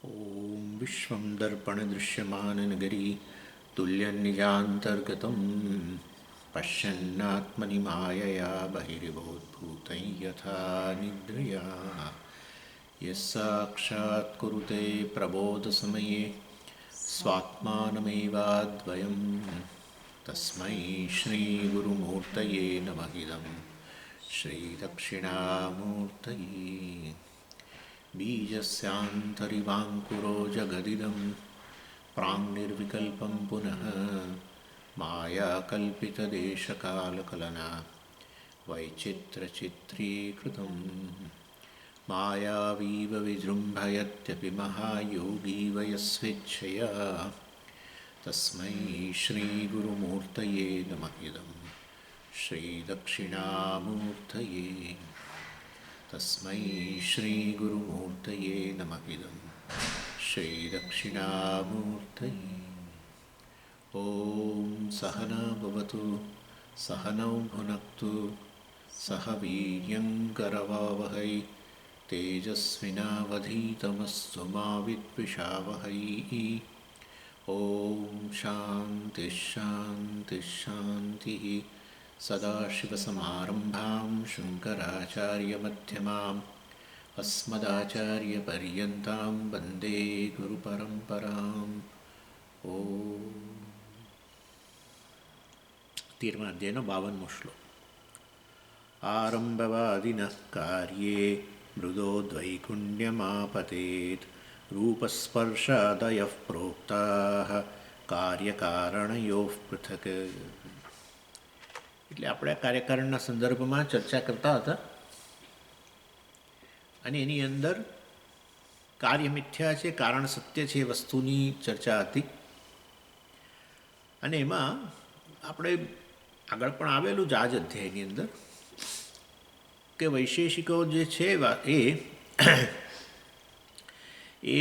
ॐ विश्वं दर्पणदृश्यमाननगरी तुल्यन्निजान्तर्गतं पश्यन्नात्मनि मायया बहिर्भूतं यथा निद्रया यस्साक्षात् कुरुते प्रबोधसमये स्वात्मानमेवाद्वयं तस्मै श्रीगुरुमूर्तये नमः इदं श्रीदक्षिणामूर्तये बीजस्यान्तरिवाङ्कुरो जगदिदं प्राङ्निर्विकल्पं पुनः मायाकल्पितदेशकालकलना वैचित्रचित्रीकृतं मायावीव विजृम्भयत्यपि महायोगी वयस्वेच्छया तस्मै श्रीगुरुमूर्तये नमः इदं श्रीदक्षिणामूर्तये तस्मै श्रीगुरुमूर्तये नमः इदं श्रीदक्षिणामूर्तये। ॐ सहना भवतु सहनौ भुनक्तु सह वीर्यङ्करवावहै तेजस्विनावधीतमस्तु मा विद्विषावहै। ॐ शान्तिः शान्तिः शान्तिः। सदाशिवसमारम्भां शङ्कराचार्यमध्यमाम् अस्मदाचार्यपर्यन्तां वन्दे गुरुपरम्पराम्। ॐ 13મા અધ્યાયનો 52મો શ્લોક. આરંભવાદિનઃ કાર્યે મૃદોદ્વૈકુણ્યમાપતેત રૂપસ્પર્શાદયઃ પ્રોક્તાઃ કાર્યકારણયોઃ પૃથક. એટલે આપણે કાર્યકારણના સંદર્ભમાં ચર્ચા કરતા હતા અને એની અંદર કાર્ય મિથ્યા છે, કારણ સત્ય છે, એ વસ્તુની ચર્ચા હતી. અને એમાં આપણે આગળ પણ આવેલું જ આ જ અધ્યાયની અંદર કે વૈશેષિકો જે છે એ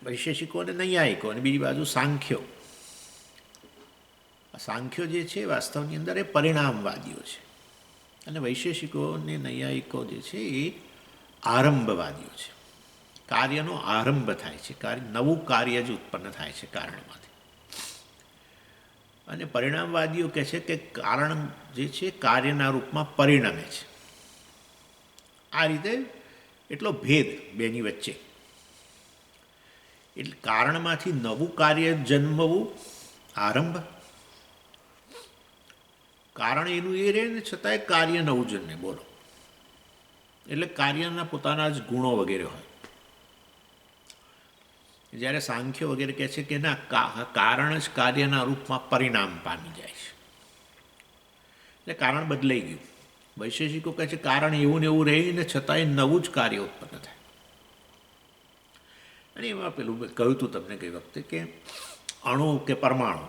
વૈશેષિકો અને નૈયાયિકો અને બીજી બાજુ સાંખ્યો. સાંખ્યો જે છે વાસ્તવની અંદર એ પરિણામવાદીઓ છે અને વૈશેષિકો અને નૈયાયિકો જે છે એ આરંભવાદીઓ છે. કાર્યનો આરંભ થાય છે, નવું કાર્ય જ ઉત્પન્ન થાય છે કારણમાંથી. અને પરિણામવાદીઓ કહે છે કે કારણ જે છે કાર્યના રૂપમાં પરિણમે છે. આ રીતે એટલો ભેદ બેની વચ્ચે. એટલે કારણમાંથી નવું કાર્ય જન્મવું આરંભ, કારણ એનું એ રહે ને છતાંય કાર્ય નવું જન્મે. બોલો, એટલે કાર્યના પોતાના જ ગુણો વગેરે હોય. જ્યારે સાંખ્ય વગેરે કહે છે કે ના, કારણ જ કાર્યના રૂપમાં પરિણામ પામી જાય છે, એટલે કારણ બદલાઈ ગયું. વૈશેષિકો કહે છે કારણ એવું ને એવું રહીને છતાંય નવું જ કાર્ય ઉત્પન્ન થાય. અને એમાં પેલું કહ્યું હતું તમને ગઈ વખતે કે અણુ કે પરમાણુ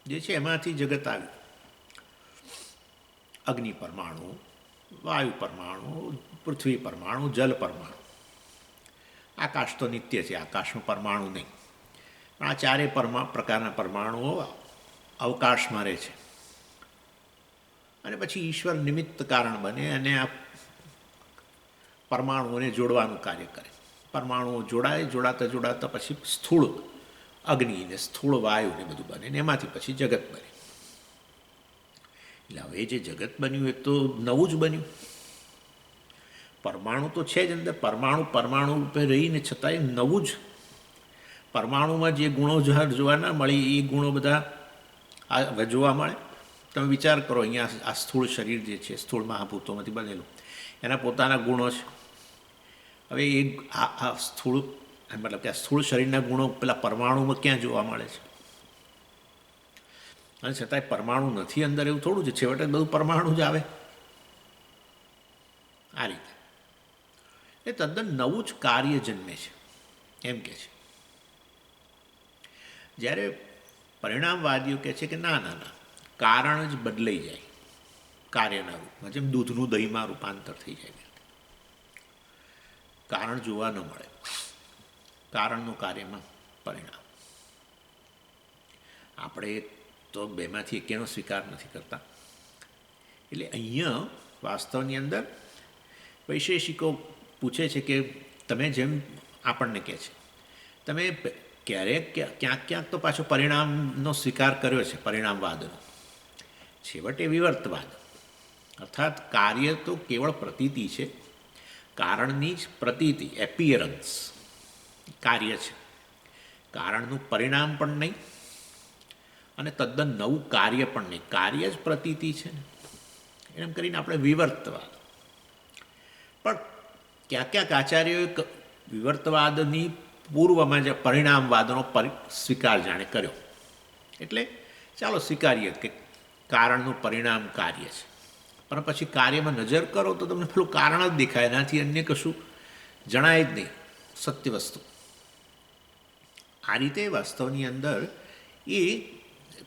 જે છે એમાંથી જગત આવ્યું. અગ્નિ પરમાણુ, વાયુ પરમાણુ, પૃથ્વી પરમાણુ, જલ પરમાણુ. આકાશ તો નિત્ય છે, આકાશનું પરમાણુ નહીં. પણ આ ચારેય પ્રકારના પરમાણુઓ અવકાશમાં રહે છે. અને પછી ઈશ્વર નિમિત્ત કારણ બને અને આ પરમાણુઓને જોડવાનું કાર્ય કરે. પરમાણુઓ જોડાતા જોડાતા પછી સ્થૂળ અગ્નિ ને સ્થૂળ વાયુ ને બધું બને ને એમાંથી પછી જગત બને. એટલે હવે જે જગત બન્યું એ તો નવું જ બન્યું. પરમાણુ તો છે જ અંદર, પરમાણુ રૂપે રહીને છતાંય નવું જ. પરમાણુમાં જે ગુણો જોવા ના મળે એ ગુણો બધા આ જોવા મળે. તમે વિચાર કરો, અહીંયા આ સ્થૂળ શરીર જે છે, સ્થૂળ મહાભૂતોમાંથી બનેલું, એના પોતાના ગુણો છે. હવે એ આ સ્થૂળ મતલબ કે આ સ્થૂળ શરીરના ગુણો પેલા પરમાણુમાં ક્યાં જોવા મળે છે? અને છતાંય પરમાણુ નથી અંદર, એવું થોડું છે. છેવટે બધું પરમાણુ જ આવે. આ રીતે એ તદ્દન નવું જ કાર્ય જન્મે છે એમ કે છે. જ્યારે પરિણામવાદીઓ કહે છે કે ના ના ના, કારણ જ બદલાઈ જાય કાર્યના રૂપમાં, જેમ દૂધનું દહીંમાં રૂપાંતર થઈ જાય. કારણ જોવા ન મળે, કારણનું કાર્યમાં પરિણામ. આપણે તો બેમાંથી એકેનો સ્વીકાર નથી કરતા. એટલે અહીંયા વાસ્તવની અંદર વૈશેષિકો પૂછે છે કે તમે જેમ આપણને કહે છે, તમે ક્યારેક ક્યાંક ક્યાંક તો પાછો પરિણામનો સ્વીકાર કર્યો છે, પરિણામવાદનો. છેવટે વિવર્તવાદ, અર્થાત કાર્ય તો કેવળ પ્રતીતિ છે, કારણની જ પ્રતીતિ, એપિયરન્સ કાર્ય છે, કારણનું પરિણામ પણ નહીં અને તદ્દન નવું કાર્ય પણ નહીં, કાર્ય જ પ્રતીતિ છે ને. એમ કરીને આપણે વિવર્તવાદ. પણ ક્યાંક ક્યાંક આચાર્યોએ વિવર્તવાદની પૂર્વમાં જે પરિણામવાદનો સ્વીકાર જાણે કર્યો. એટલે ચાલો સ્વીકારીએ કે કારણનું પરિણામ કાર્ય છે, પણ પછી કાર્યમાં નજર કરો તો તમને પેલું કારણ જ દેખાય, એનાથી અન્ય કશું જણાય જ નહીં, સત્ય વસ્તુ. આ રીતે વાસ્તવની અંદર એ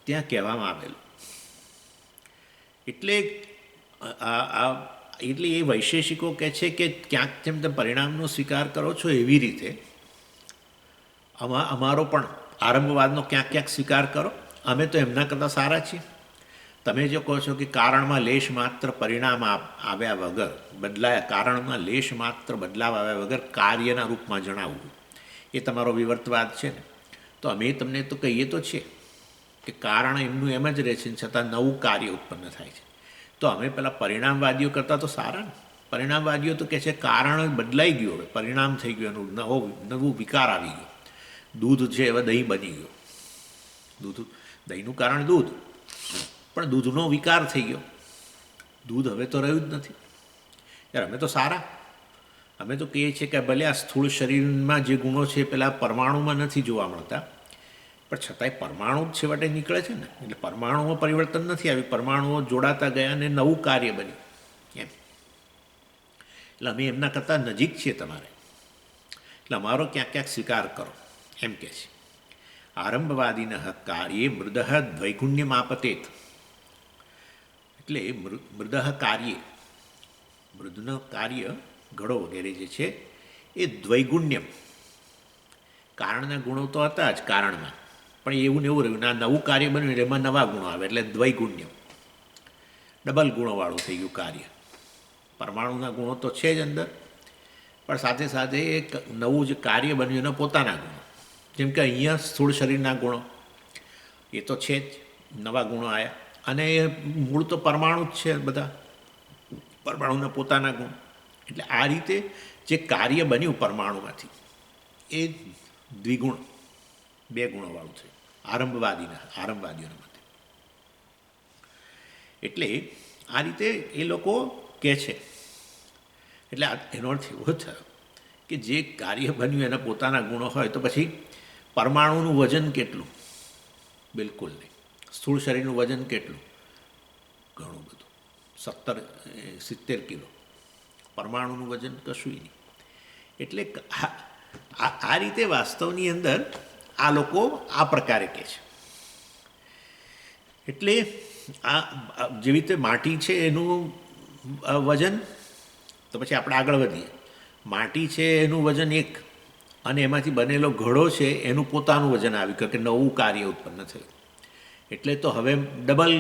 ત્યાં કહેવામાં આવેલું. એટલે એટલે એ વૈશેષિકો કહે છે કે ક્યાંક જેમ તમે પરિણામનો સ્વીકાર કરો છો એવી રીતે અમારો પણ આરંભવાદનો ક્યાંક ક્યાંક સ્વીકાર કરો. અમે તો એમના કરતાં સારા છીએ. તમે જો કહો છો કે કારણમાં લેશ માત્ર પરિણામ આવ્યા વગર બદલાયા, કારણમાં લેશ માત્ર બદલાવ આવ્યા વગર કાર્યના રૂપમાં જણાવવું, એ તમારો વિવર્તવાદ છે ને. તો અમે તમને તો કહીએ તો છીએ કે કારણ એમનું એમ જ રહે છે, છતાં નવું કાર્ય ઉત્પન્ન થાય છે. તો અમે પેલા પરિણામવાદીઓ કરતાં તો સારા ને. પરિણામવાદીઓ તો કહે છે કારણ બદલાઈ ગયું, હવે પરિણામ થઈ ગયું, એનું નવું વિકાર આવી ગયો. દૂધ છે હવે દહીં બની ગયો, દહીંનું કારણ દૂધ, પણ દૂધનો વિકાર થઈ ગયો, દૂધ હવે તો રહ્યું જ નથી. યાર અમે તો સારા, અમે તો કહીએ છીએ કે ભલે આ સ્થૂળ શરીરમાં જે ગુણો છે પેલા પરમાણુમાં નથી જોવા મળતા, પણ છતાંય પરમાણુ જ છેવટે નીકળે છે ને. એટલે પરમાણુમાં પરિવર્તન નથી આવ્યું, પરમાણુઓ જોડાતા ગયા અને નવું કાર્ય બન્યું એમ. એટલે અમે એમના કરતાં નજીક છીએ તમારે, એટલે અમારો ક્યાંક ક્યાંક સ્વીકાર કરો એમ કહે છે. આરંભવાદીન કાર્યે મૃદ દ્વૈગુણ્યમ આપતેત. એટલે મૃદ કાર્ય, મૃદનું કાર્ય ઘડો વગેરે જે છે એ દ્વૈગુણ્યમ, કારણના ગુણો તો હતા જ કારણમાં, પણ એવું ને એવું રહ્યું. ના નવું કાર્ય બન્યું એટલે એમાં નવા ગુણો આવે, એટલે દ્વૈગુણ્યમ, ડબલ ગુણોવાળું થઈ ગયું કાર્ય. પરમાણુના ગુણો તો છે જ અંદર, પણ સાથે સાથે એક નવું જે કાર્ય બન્યું એના પોતાના ગુણો. જેમ કે અહીંયા સ્થૂળ શરીરના ગુણો એ તો છે જ, નવા ગુણો આવ્યા, અને એ મૂળ તો પરમાણુ જ છે બધા, પરમાણુના પોતાના ગુણ. એટલે આ રીતે જે કાર્ય બન્યું પરમાણુમાંથી એ દ્વિગુણ, બે ગુણોવાળું છે આરંભવાદીઓના મતે. એટલે આ રીતે એ લોકો કહે છે. એટલે એનો અર્થ એવો થયો કે જે કાર્ય બન્યું એના પોતાના ગુણો હોય તો પછી પરમાણુનું વજન કેટલું? બિલકુલ નહીં. સ્થૂળ શરીરનું વજન કેટલું? ઘણું બધું, 70 કિલો. પરમાણુનું વજન કશું નહીં. એટલે આ રીતે વાસ્તવની અંદર આ લોકો આ પ્રકારે કહે છે. એટલે આ જેવી રીતે માટી છે એનું વજન, તો પછી આપણે આગળ વધીએ. માટી છે એનું વજન 1, અને એમાંથી બનેલો ઘડો છે એનું પોતાનું વજન આવ્યું કે નવું કાર્ય ઉત્પન્ન થયું. એટલે તો હવે ડબલ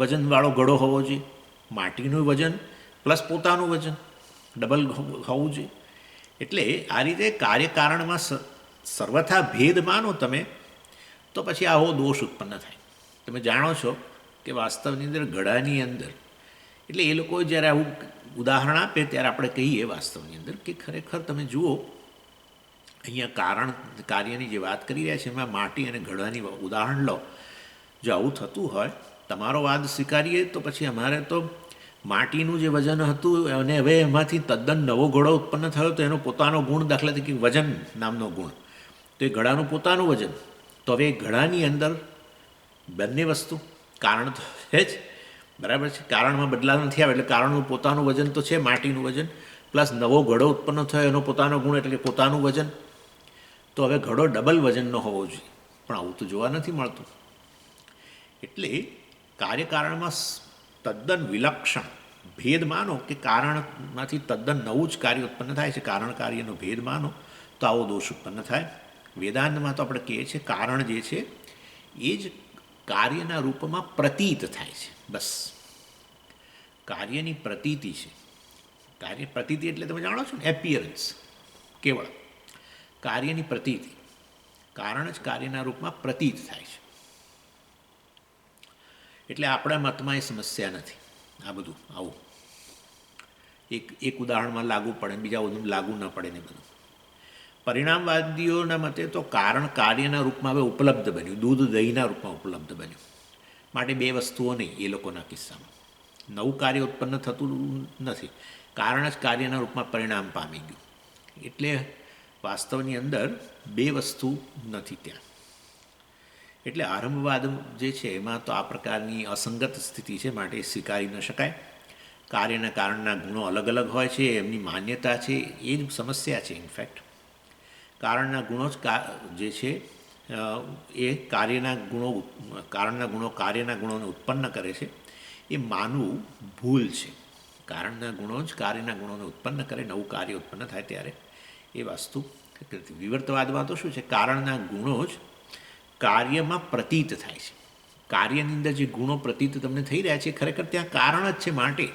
વજનવાળો ઘડો હોવો જોઈએ. માટીનું વજન પ્લસ પોતાનું વજન ડબલ હોવું જોઈએ. એટલે આ રીતે કાર્યકારણમાં સર્વથા ભેદ માનો તમે, તો પછી આવો દોષ ઉત્પન્ન થાય. તમે જાણો છો કે વાસ્તવની અંદર ઘડાની અંદર, એટલે એ લોકો જ્યારે આવું ઉદાહરણ આપે ત્યારે આપણે કહીએ વાસ્તવની અંદર કે ખરેખર તમે જુઓ અહીંયા કાર્યની જે વાત કરી રહ્યા છે એમાં માટી અને ઘડાની ઉદાહરણ લો. જો આવું થતું હોય, તમારો વાદ સ્વીકારીએ તો પછી અમારે તો માટીનું જે વજન હતું અને હવે એમાંથી તદ્દન નવો ઘડો ઉત્પન્ન થયો તો એનો પોતાનો ગુણ, દાખલા તરીકે વજન નામનો ગુણ, તો એ ઘડાનું પોતાનું વજન. તો હવે એ ઘડાની અંદર બંને વસ્તુ, કારણ તો છે જ, બરાબર છે, કારણમાં બદલાવ નથી આવે, એટલે કારણનું પોતાનું વજન તો છે, માટીનું વજન, પ્લસ નવો ઘડો ઉત્પન્ન થયો એનો પોતાનો ગુણ એટલે પોતાનું વજન. તો હવે ઘડો ડબલ વજનનો હોવો જોઈએ, પણ આવું તો જોવા નથી મળતું. એટલે કાર્યકારણમાં તદ્દન વિલક્ષણ ભેદ માનો કે કારણમાંથી તદ્દન નવું જ કાર્ય ઉત્પન્ન થાય છે, કારણ કાર્યનો ભેદ માનો તો આવો દોષ ઉત્પન્ન થાય. વેદાંતમાં તો આપણે કહીએ છીએ કારણ જે છે એ જ કાર્યના રૂપમાં પ્રતીત થાય છે. બસ કાર્યની પ્રતીતિ છે. કાર્ય પ્રતીતિ એટલે તમે જાણો છો ને, એપિયરન્સ. કેવળ કાર્યની પ્રતીતિ, કારણ જ કાર્યના રૂપમાં પ્રતીત થાય છે. એટલે આપણા મતમાં એ સમસ્યા નથી. આ બધું આવું એક ઉદાહરણમાં લાગુ પડે ને બીજા બધું લાગુ ન પડે ને બધું. પરિણામવાદીઓના મતે તો કારણ કાર્યના રૂપમાં હવે ઉપલબ્ધ બન્યું, દૂધ દહીંના રૂપમાં ઉપલબ્ધ બન્યું. માટે બે વસ્તુઓ નહીં એ લોકોના કિસ્સામાં. નવું કાર્ય ઉત્પન્ન થતું નથી, કારણ જ કાર્યના રૂપમાં પરિણામ પામી ગયું. એટલે વાસ્તવની અંદર બે વસ્તુ નથી ત્યાં. એટલે આરંભવાદ જે છે એમાં તો આ પ્રકારની અસંગત સ્થિતિ છે, માટે એ સ્વીકારી ન શકાય. કાર્યના કારણના ગુણો અલગ અલગ હોય છે, એમની માન્યતા છે, એ જ સમસ્યા છે. ઇનફેક્ટ કારણના ગુણો જ જે છે એ કારણના ગુણો કાર્યના ગુણોને ઉત્પન્ન કરે છે, એ માનવું ભૂલ છે. કારણના ગુણો જ કાર્યના ગુણોને ઉત્પન્ન કરે, નવું કાર્ય ઉત્પન્ન થાય ત્યારે એ વસ્તુ. વિવર્તવાદમાં તો શું છે, કારણના ગુણો જ કાર્યમાં પ્રતીત થાય છે. કાર્યની અંદર જે ગુણો પ્રતીત તમને થઈ રહ્યા છે ખરેખર ત્યાં કારણ જ છે, માટે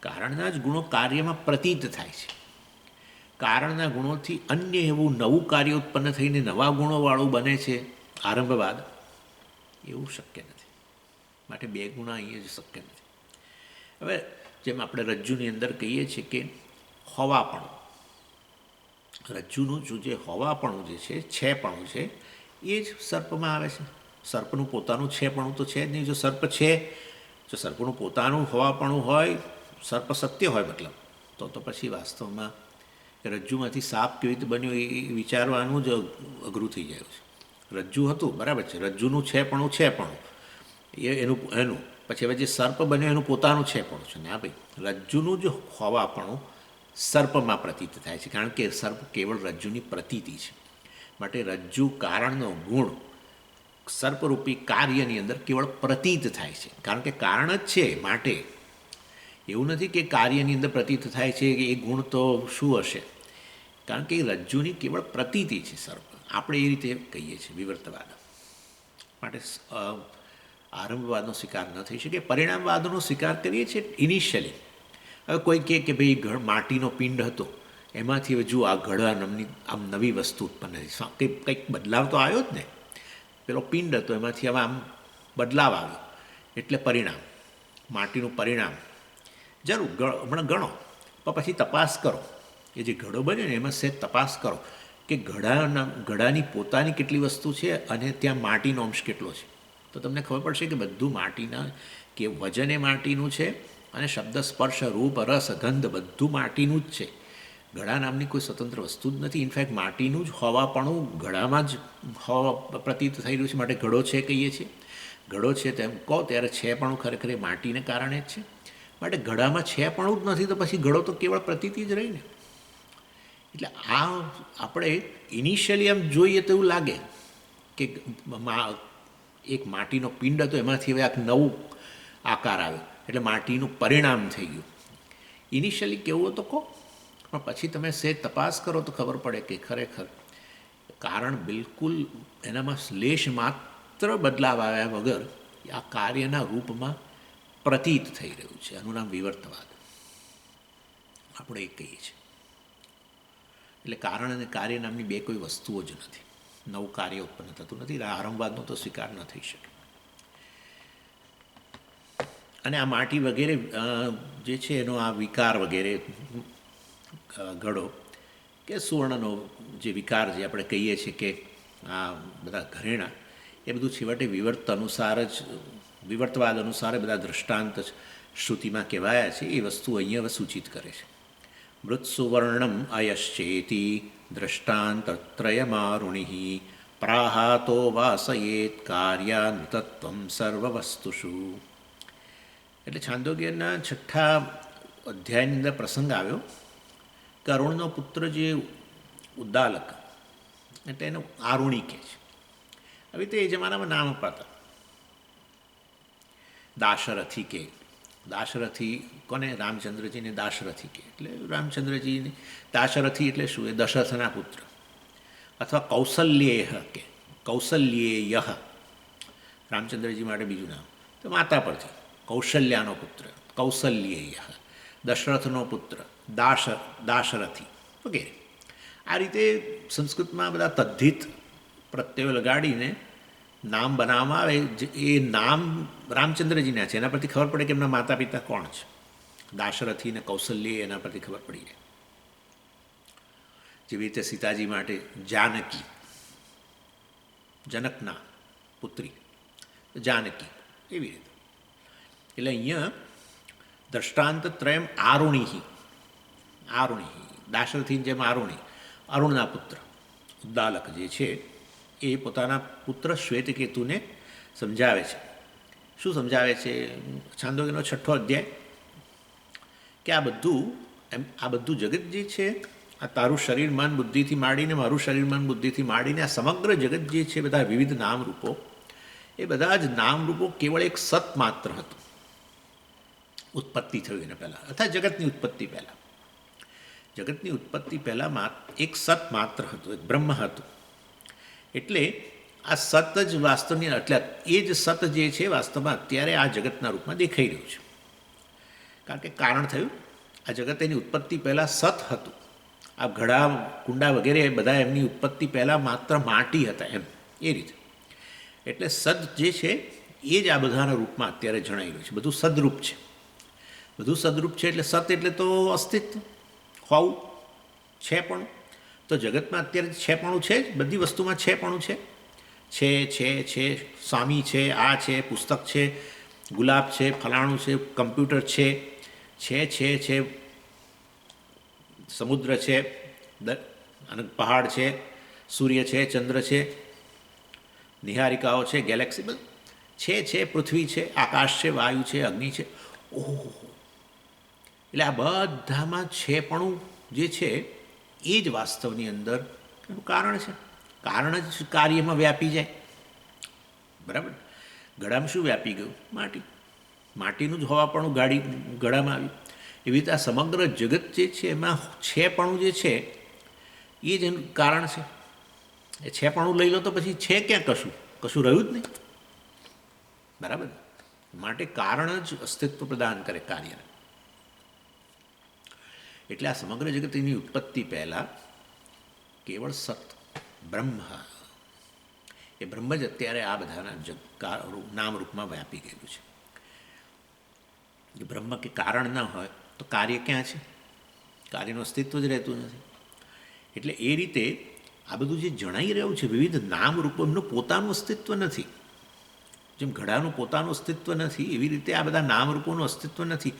કારણના જ ગુણો કાર્યમાં પ્રતીત થાય છે. કારણના ગુણોથી અન્ય એવું નવું કાર્ય ઉત્પન્ન થઈને નવા ગુણોવાળું બને છે આરંભવાદ, એવું શક્ય નથી. માટે બે ગુણા અહીંયા જ શક્ય નથી. હવે જેમ આપણે રજ્જુની અંદર કહીએ છીએ કે હોવાપણું, રજ્જુનું જે હોવાપણું જે છે, છેપણું છે, એ જ સર્પમાં આવે છે. સર્પનું પોતાનું છેપણું તો છે જ નહીં. જો સર્પ છે, જો સર્પનું પોતાનું હોવાપણું હોય, સર્પ સત્ય હોય મતલબ, તો પછી વાસ્તવમાં રજ્જુમાંથી સાપ કેવી રીતે બન્યો એ વિચારવાનું જ અઘરું થઈ જાય છે. રજ્જુ હતું બરાબર છે, રજ્જુનું છેપણું એનું પછી હવે જે સર્પ બન્યો એનું પોતાનું છેપણું છે. ના ભાઈ, રજ્જુનું જ હોવાપણું સર્પમાં પ્રતીત થાય છે, કારણ કે સર્પ કેવળ રજ્જુની પ્રતીતિ છે. માટે રજ્જુ કારણનો ગુણ સર્પરૂપી કાર્યની અંદર કેવળ પ્રતીત થાય છે, કારણ કે કારણ જ છે. માટે એવું નથી કે કાર્યની અંદર પ્રતીત થાય છે કે એ ગુણ તો શું હશે, કારણ કે એ રજ્જુની કેવળ પ્રતીતિ છે સર્પ. આપણે એ રીતે કહીએ છીએ વિવર્તવાદ. માટે આરંભવાદનો સ્વીકાર ન થઈ શકે. પરિણામવાદનો સ્વીકાર કરીએ છીએ ઇનિશિયલી. હવે કોઈ કહે કે ભાઈ માટીનો પિંડ હતો, એમાંથી હવે જુઓ આ ઘડા નામની આમ નવી વસ્તુ ઉત્પન્ન થઈ, કંઈક બદલાવ તો આવ્યો જ ને. પેલો પિંડ હતો એમાંથી હવે આમ બદલાવ આવ્યો, એટલે પરિણામ, માટીનું પરિણામ. જરૂર હમણાં ગણો, પણ પછી તપાસ કરો. એ જે ઘડો બન્યો ને એમાં સહેજ તપાસ કરો કે ઘડાની પોતાની કેટલી વસ્તુ છે અને ત્યાં માટીનો અંશ કેટલો છે. તો તમને ખબર પડશે કે બધું માટીના, કે વજન એ માટીનું છે અને શબ્દ સ્પર્શ રૂપ રસ ગંધ બધું માટીનું જ છે. ઘડા નામની કોઈ સ્વતંત્ર વસ્તુ જ નથી. ઇનફેક્ટ માટીનું જ હોવાપણું ઘડામાં જ પ્રતીત થઈ રહ્યું છે, માટે ઘડો છે કહીએ છીએ. ઘડો છે તેમ કહો ત્યારે છેપણું ખરેખર એ માટીને કારણે જ છે. માટે ઘડામાં છેપણું જ નથી તો પછી ઘડો તો કેવળ પ્રતીતિ જ રહી ને. એટલે આ આપણે ઇનિશિયલી આમ જોઈએ તો એવું લાગે કે એક માટીનો પિંડ હતો, એમાંથી હવે એક નવું આકાર આવ્યો, એટલે માટીનું પરિણામ થઈ ગયું. ઇનિશિયલી કેવું હતું કહો, પણ પછી તમે સહેજ તપાસ કરો તો ખબર પડે કે ખરેખર કારણ બિલકુલ એનામાં લેશ માત્ર બદલાવ આવ્યા વગર આ કાર્યના રૂપમાં પ્રતીત થઈ રહ્યું છે. આનું નામ વિવર્તવાદ આપણે એ કહીએ છીએ. એટલે કારણ અને કાર્ય નામની બે કોઈ વસ્તુઓ જ નથી. નવું કાર્ય ઉત્પન્ન થતું નથી. આરંભવાદનો તો સ્વીકાર ન થઈ શકે. અને આ માટી વગેરે જે છે એનો આ વિકાર વગેરે ઘડો કે સુવર્ણનો જે વિકાર જે આપણે કહીએ છીએ કે આ બધા ઘરેણાં, એ બધું છેવટે વિવર્તવાદ અનુસાર બધા દૃષ્ટાંત શ્રુતિમાં કહેવાયા છે. એ વસ્તુ અહીંયા હવે સૂચિત કરે છે. મૃત સુવર્ણમ અયશ્ચેતી દ્રષ્ટાંતત્રયમારુણિ પ્રાહાતો વાસયેત કાર્યાનૃતત્વમ સર્વવસ્તુષુ. એટલે છાંદોગ્યના 6ઠ્ઠા અધ્યાયની અંદર પ્રસંગ આવ્યો કે અરુણનો પુત્ર જે ઉદ્દાલક, એટલે એને આરુણિ કહે છે. હવે તો એ જમાનામાં નામ અપાતા દાશરથી કે દાશરથી કોને? રામચંદ્રજીને દાશરથી કે. એટલે રામચંદ્રજીને દાશરથી એટલે શું? એ દશરથના પુત્ર. અથવા કૌશલ્યેય કે કૌશલ્યેય, રામચંદ્રજી માટે બીજું નામ. તો માતા પરથી કૌશલ્યાનો પુત્ર કૌશલ્યેય, દશરથનો પુત્ર દાશરથી વગેરે. આ રીતે સંસ્કૃતમાં બધા તદ્ધિત પ્રત્યયો લગાડીને નામ બનાવવામાં આવે. એ નામ રામચંદ્રજીના છે, એના પરથી ખબર પડે કે એમના માતા પિતા કોણ છે. દાશરથી ને કૌશલ્ય એના પરથી ખબર પડી જાય. જેવી રીતે સીતાજી માટે જાનકી, જનકના પુત્રી જાનકી, એવી રીતે. એટલે અહીંયા દ્રષ્ટાંત ત્રયમ આરુણિ, દાશરથીની જેમ આરુણિ, અરુણના પુત્ર ઉદ્દાલક જે છે એ પોતાના પુત્ર શ્વેતકેતુને સમજાવે છે. શું સમજાવે છે? છાંદોગ્યનો 6ઠ્ઠો અધ્યાય, કે આ બધું જગત જે છે, આ તારું શરીર મન બુદ્ધિથી માંડીને મારું શરીર મન બુદ્ધિથી માંડીને આ સમગ્ર જગત જે છે, બધા વિવિધ નામરૂપો, એ બધા જ નામરૂપો કેવળ એક સત માત્ર હતું. ઉત્પત્તિ થયું એને પહેલાં, અથવા જગતની ઉત્પત્તિ પહેલાં, જગતની ઉત્પત્તિ પહેલાં એક સત માત્ર હતું, એક બ્રહ્મ હતું. એટલે આ સત જ વાસ્તવની, એટલે એ જ સત જે છે વાસ્તવમાં અત્યારે આ જગતના રૂપમાં દેખાઈ રહ્યું છે. કારણ કે કારણ થયું, આ જગત એની ઉત્પત્તિ પહેલાં સત હતું. આ ઘડા કુંડા વગેરે બધા એમની ઉત્પત્તિ પહેલાં માત્ર માટી હતા, એમ એ રીતે. એટલે સદ જે છે એ જ આ બધાના રૂપમાં અત્યારે જણાઈ રહ્યું છે. બધું સદરૂપ છે, બધું સદરૂપ છે. એટલે સત એટલે તો અસ્તિત્વ, હોવું, છેપણું. તો જગતમાં અત્યારે છેપણું છે જ, બધી વસ્તુમાં છેપણું છે. સ્વામી છે, આ છે, પુસ્તક છે, ગુલાબ છે, ફલાણું છે, કમ્પ્યુટર છે, સમુદ્ર છે, અને પહાડ છે, સૂર્ય છે, ચંદ્ર છે, નિહારિકાઓ છે, ગેલેક્સી, બધું છે, પૃથ્વી છે, આકાશ છે, વાયુ છે, અગ્નિ છે. ઓહો! એટલે આ બધામાં છેપણું જે છે એ જ વાસ્તવની અંદર એનું કારણ છે. કારણ જ કાર્યમાં વ્યાપી જાય. બરાબર? ઘડામાં શું વ્યાપી ગયું? માટીનું જ હોવાપણું ઘડામાં આવ્યું. એવી રીતે આ સમગ્ર જગત જે છે એમાં છેપણું જે છે એ જ એનું કારણ છે. એ છેપણું લઈ લો તો પછી છે ક્યાં કશું રહ્યું જ નહીં. બરાબર? માટે કારણ જ અસ્તિત્વ પ્રદાન કરે કાર્યને. એટલે આ સમગ્ર જગતની ઉત્પત્તિ પહેલાં કેવળ સત બ્રહ્મ, એ બ્રહ્મ જ અત્યારે આ બધાના નામરૂપમાં વ્યાપી ગયેલું છે. બ્રહ્મ કે કારણ ન હોય તો કાર્ય ક્યાં છે? કાર્યનું અસ્તિત્વ જ રહેતું નથી. એટલે એ રીતે આ બધું જે જણાઈ રહ્યું છે, વિવિધ નામરૂપો, એમનું પોતાનું અસ્તિત્વ નથી. જેમ ઘડાનું પોતાનું અસ્તિત્વ નથી, એવી રીતે આ બધા નામરૂપોનું અસ્તિત્વ નથી.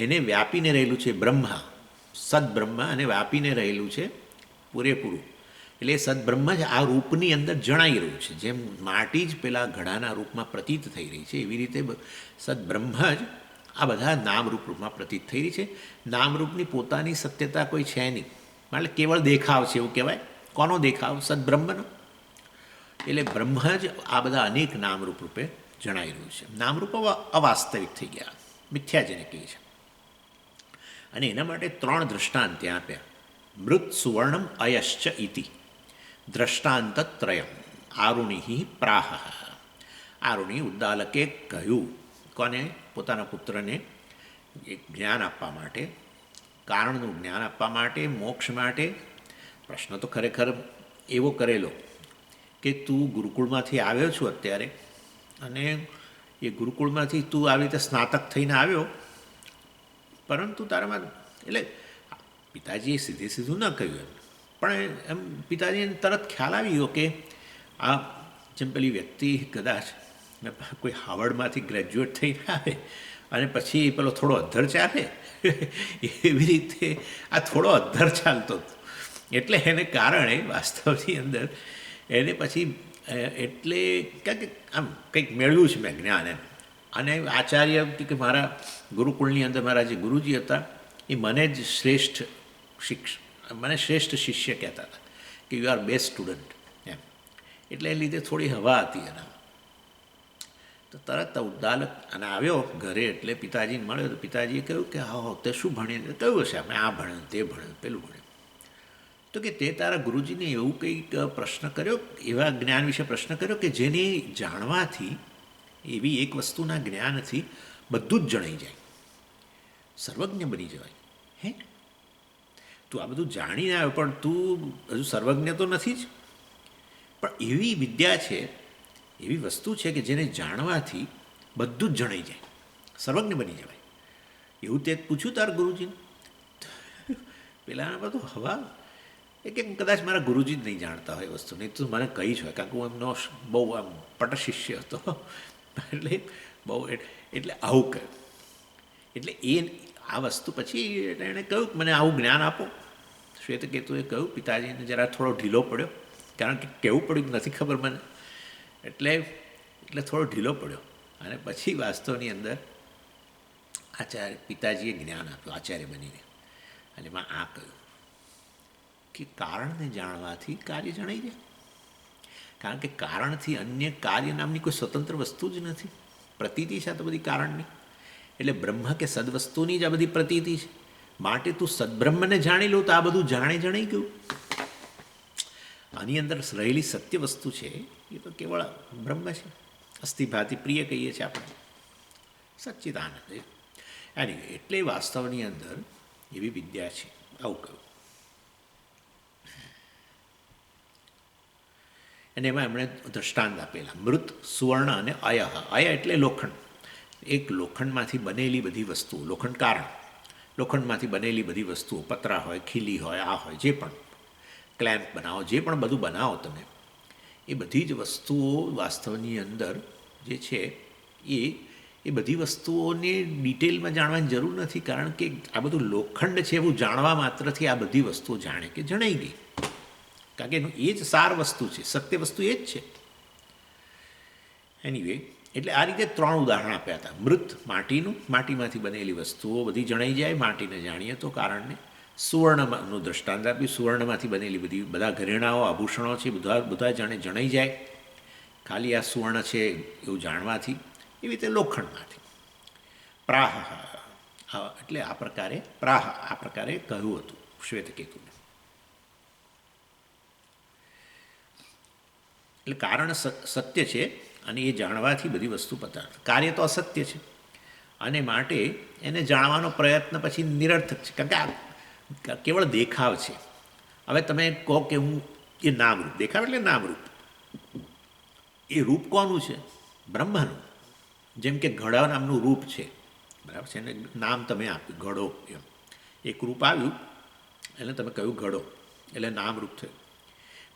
એને વ્યાપીને રહેલું છે બ્રહ્મ, સદબ્રહ્મ, અને વ્યાપીને રહેલું છે પૂરેપૂરું. એટલે એ સદબ્રહ્મ જ આ રૂપની અંદર જણાઈ રહ્યું છે. જેમ માટી જ પેલા ઘડાના રૂપમાં પ્રતીત થઈ રહી છે, એવી રીતે સદબ્રહ્મ જ આ બધા નામરૂપ રૂપમાં પ્રતીત થઈ રહી છે. નામરૂપની પોતાની સત્યતા કોઈ છે નહીં, એટલે કેવળ દેખાવ છે એવું કહેવાય. કોનો દેખાવ? સદબ્રહ્મનો. એટલે બ્રહ્મ જ આ બધા અનેક નામરૂપ રૂપે જણાઈ રહ્યું છે. નામરૂપ અવાસ્તવિક થઈ ગયા, મિથ્યા જેને કહે છે. અને એના માટે 3 દ્રષ્ટાંત ત્યાં આપ્યા. મૃત સુવર્ણમ અયશ્ચ ઇતિ દ્રષ્ટાંતત્રયમ આરુણિ પ્રાહ. આરુણિ ઉદ્દાલકે કહ્યું, કોને? પોતાના પુત્રને જ્ઞાન આપવા માટે, કારણનું જ્ઞાન આપવા માટે, મોક્ષ માટે. પ્રશ્ન તો ખરેખર એવો કરેલો કે તું ગુરુકુળમાંથી આવ્યો છું અત્યારે, અને એ ગુરુકુળમાંથી તું આવી રીતે સ્નાતક થઈને આવ્યો, પરંતુ તારામાં, એટલે પિતાજીએ સીધું ન કહ્યું એમ, પણ એમ પિતાજીને તરત ખ્યાલ આવી ગયો કે આ જેમ પેલી વ્યક્તિ કદાચ કોઈ હાવર્ડમાંથી ગ્રેજ્યુએટ થઈને આવે અને પછી પેલો થોડો અધ્ધર ચાલે, એવી રીતે આ થોડો અધ્ધર ચાલતો હતો. એટલે એને કારણે વાસ્તવની અંદર એને પછી એટલે ક્યાંક આમ કંઈક મેળવ્યું છે મેં જ્ઞાન એમ. અને આચાર્ય કે મારા ગુરુકુળની અંદર મારા જે ગુરુજી હતા એ મને જ શ્રેષ્ઠ શિષ્ય કહેતા હતા કે યુ આર બેસ્ટ સ્ટુડન્ટ એમ. એટલે એ લીધે થોડી હવા હતી એના. તો તરત ઉદ્દાલક અને આવ્યો ઘરે, એટલે પિતાજીને મળ્યો તો પિતાજીએ કહ્યું કે હા તે શું ભણીને? કહ્યું હશે અમે આ ભણ્યું, તે ભણ્યું, પેલું ભણ્યું. તો કે તે તારા ગુરુજીને એવું કંઈક પ્રશ્ન કર્યો, એવા જ્ઞાન વિશે પ્રશ્ન કર્યો કે જેને જાણવાથી, એવી એક વસ્તુના જ્ઞાનથી બધું જ જણાઈ જાય, સર્વજ્ઞ બની જવાય. હે તું આ બધું જાણીને આવ્યો પણ તું હજુ સર્વજ્ઞ તો નથી જ. પણ એવી વિદ્યા છે, એવી વસ્તુ છે કે જેને જાણવાથી બધું જ જણાઈ જાય, સર્વજ્ઞ બની જવાય. એવું તે પૂછ્યું તાર ગુરુજીને? પેલાના બધું હવા એ કે કદાચ મારા ગુરુજી જ નહીં જાણતા હોય વસ્તુ, નહીં તો મને કહી છે, કારણ કે હું એમનો બહુ આમ પટશિષ્ય હતો એટલે બહુ એટલે આવું કહ્યું. એટલે આ વસ્તુ પછી એણે કહ્યું કે મને આવું જ્ઞાન આપો. શ્વેતકેતુએ કહ્યું, પિતાજીને જરા થોડો ઢીલો પડ્યો, કારણ કે કહેવું પડ્યું નથી ખબર મને, એટલે થોડો ઢીલો પડ્યો. અને પછી વાસ્તવની અંદર પિતાજીએ જ્ઞાન આપ્યું આચાર્ય બનીને. અને એમાં આ કહ્યું કે કારણને જાણવાથી કાર્ય જણાઈ જાય, કારણ કે કારણથી અન્ય કાર્ય નામની કોઈ સ્વતંત્ર વસ્તુ જ નથી. પ્રતીતિ છે આ તો બધી કારણની. એટલે બ્રહ્મ કે સદવસ્તુની જ આ બધી પ્રતીતિ છે. માટે તું સદબ્રહ્મને જાણી લો તો આ બધું જણાઈ ગયું. આની અંદર રહેલી સત્ય વસ્તુ છે એ તો કેવળ બ્રહ્મ છે. અસ્થિભાતિ પ્રિય કહીએ છીએ આપણે, સચ્ચિદાનંદ. એની એટલે વાસ્તવની અંદર એવી વિદ્યા છે. આવું કહ્યું. અને એમાં એમણે દ્રષ્ટાંત આપેલા મૃત, સુવર્ણ અને અય. અય એટલે લોખંડ. એક લોખંડમાંથી બનેલી બધી વસ્તુઓ, લોખંડ કારણ, લોખંડમાંથી બનેલી બધી વસ્તુઓ, પતરા હોય, ખીલી હોય, આ હોય, જે પણ ક્લેમ્પ બનાવો, જે પણ બધું બનાવો તમે, એ બધી જ વસ્તુઓ વાસ્તવની અંદર જે છે એ બધી વસ્તુઓને ડિટેલમાં જાણવાની જરૂર નથી, કારણ કે આ બધું લોખંડ છે એવું જાણવા માત્રથી આ બધી વસ્તુઓ જાણે કે જણાઈ ગઈ, કારણ કે એનું એ જ સાર વસ્તુ છે, સત્ય વસ્તુ એ જ છે. એનીવે, એટલે આ રીતે 3 ઉદાહરણ આપ્યા હતા. મૃત, માટીનું, માટીમાંથી બનેલી વસ્તુઓ બધી જણાઈ જાય, માટીને જાણીએ તો કારણને. સુવર્ણનું દ્રષ્ટાંત આપ્યું, સુવર્ણમાંથી બનેલી બધા ઘરેણાઓ, આભૂષણો છે, બધા જણાઈ જાય ખાલી આ સુવર્ણ છે એવું જાણવાથી. એવી રીતે લોખંડમાંથી. પ્રાહ, એટલે આ પ્રકારે કહ્યું હતું શ્વેતકેતુને. એટલે કારણ સત્ય છે અને એ જાણવાથી બધી વસ્તુ પદાર્થ, કાર્ય તો અસત્ય છે અને માટે એને જાણવાનો પ્રયત્ન પછી નિરર્થક છે, કારણ કે આ કેવળ દેખાવ છે. હવે તમે કહો કે હું એ નામરૂપ, દેખાવ એટલે નામરૂપ, એ રૂપ કોનું છે? બ્રહ્મનું. જેમ કે ઘડા નામનું રૂપ છે, બરાબર છે, એને નામ તમે આપ્યું ઘડો, એમ એક રૂપ આવ્યું એટલે તમે કહ્યું ઘડો, એટલે નામરૂપ થયું.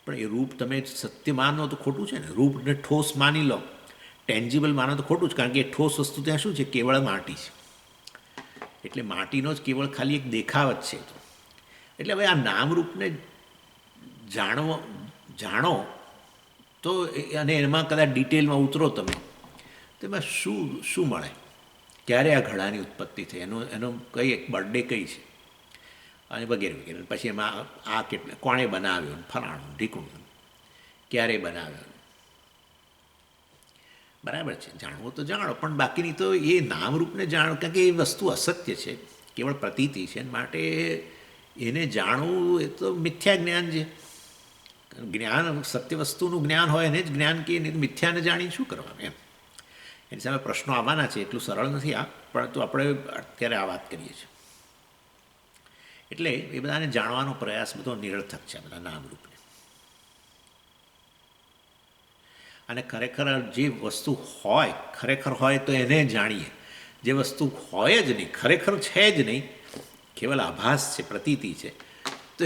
પણ એ રૂપ તમે સત્ય માનો તો ખોટું છે ને. રૂપને ઠોસ માની લો, ટેન્જિબલ માનો તો ખોટું જ, કારણ કે એ ઠોસ વસ્તુ ત્યાં શું છે? કેવળ માટી છે. એટલે માટીનો જ કેવળ ખાલી એક દેખાવ જ છે. એટલે હવે આ નામરૂપને જાણો તો, અને એમાં કદાચ ડિટેલમાં ઉતરો તમે, તો એમાં શું મળે? ક્યારે આ ઘડાની ઉત્પત્તિ થઈ, એનો કઈ એક બર્થડે કઈ છે, અને વગેરે વગેરે. પછી એમાં આ કોણે બનાવ્યો, ફલાણું ઢીકણું, ક્યારે બનાવ્યો, બરાબર છે. જાણવું તો જાણો, પણ બાકીની તો એ નામરૂપને જાણો, કારણ કે એ વસ્તુ અસત્ય છે, કેવળ પ્રતીતિ છે, માટે એને જાણવું એ તો મિથ્યા જ્ઞાન છે. જ્ઞાન, સત્ય વસ્તુનું જ્ઞાન હોય એને જ જ્ઞાન કે મિથ્યાને જાણીને શું કરવાનું, એમ. એની સામે પ્રશ્નો આવવાના છે, એટલું સરળ નથી આ, પરંતુ આપણે અત્યારે આ વાત કરીએ છીએ. એટલે એ બધાને જાણવાનો પ્રયાસ બધો નિરર્થક છે, બધા નામરૂપને. અને ખરેખર જે વસ્તુ હોય, ખરેખર હોય તો એને જાણીએ. જે વસ્તુ હોય જ નહીં, ખરેખર છે જ નહીં, કેવલ આભાસ છે, પ્રતીતિ છે, તો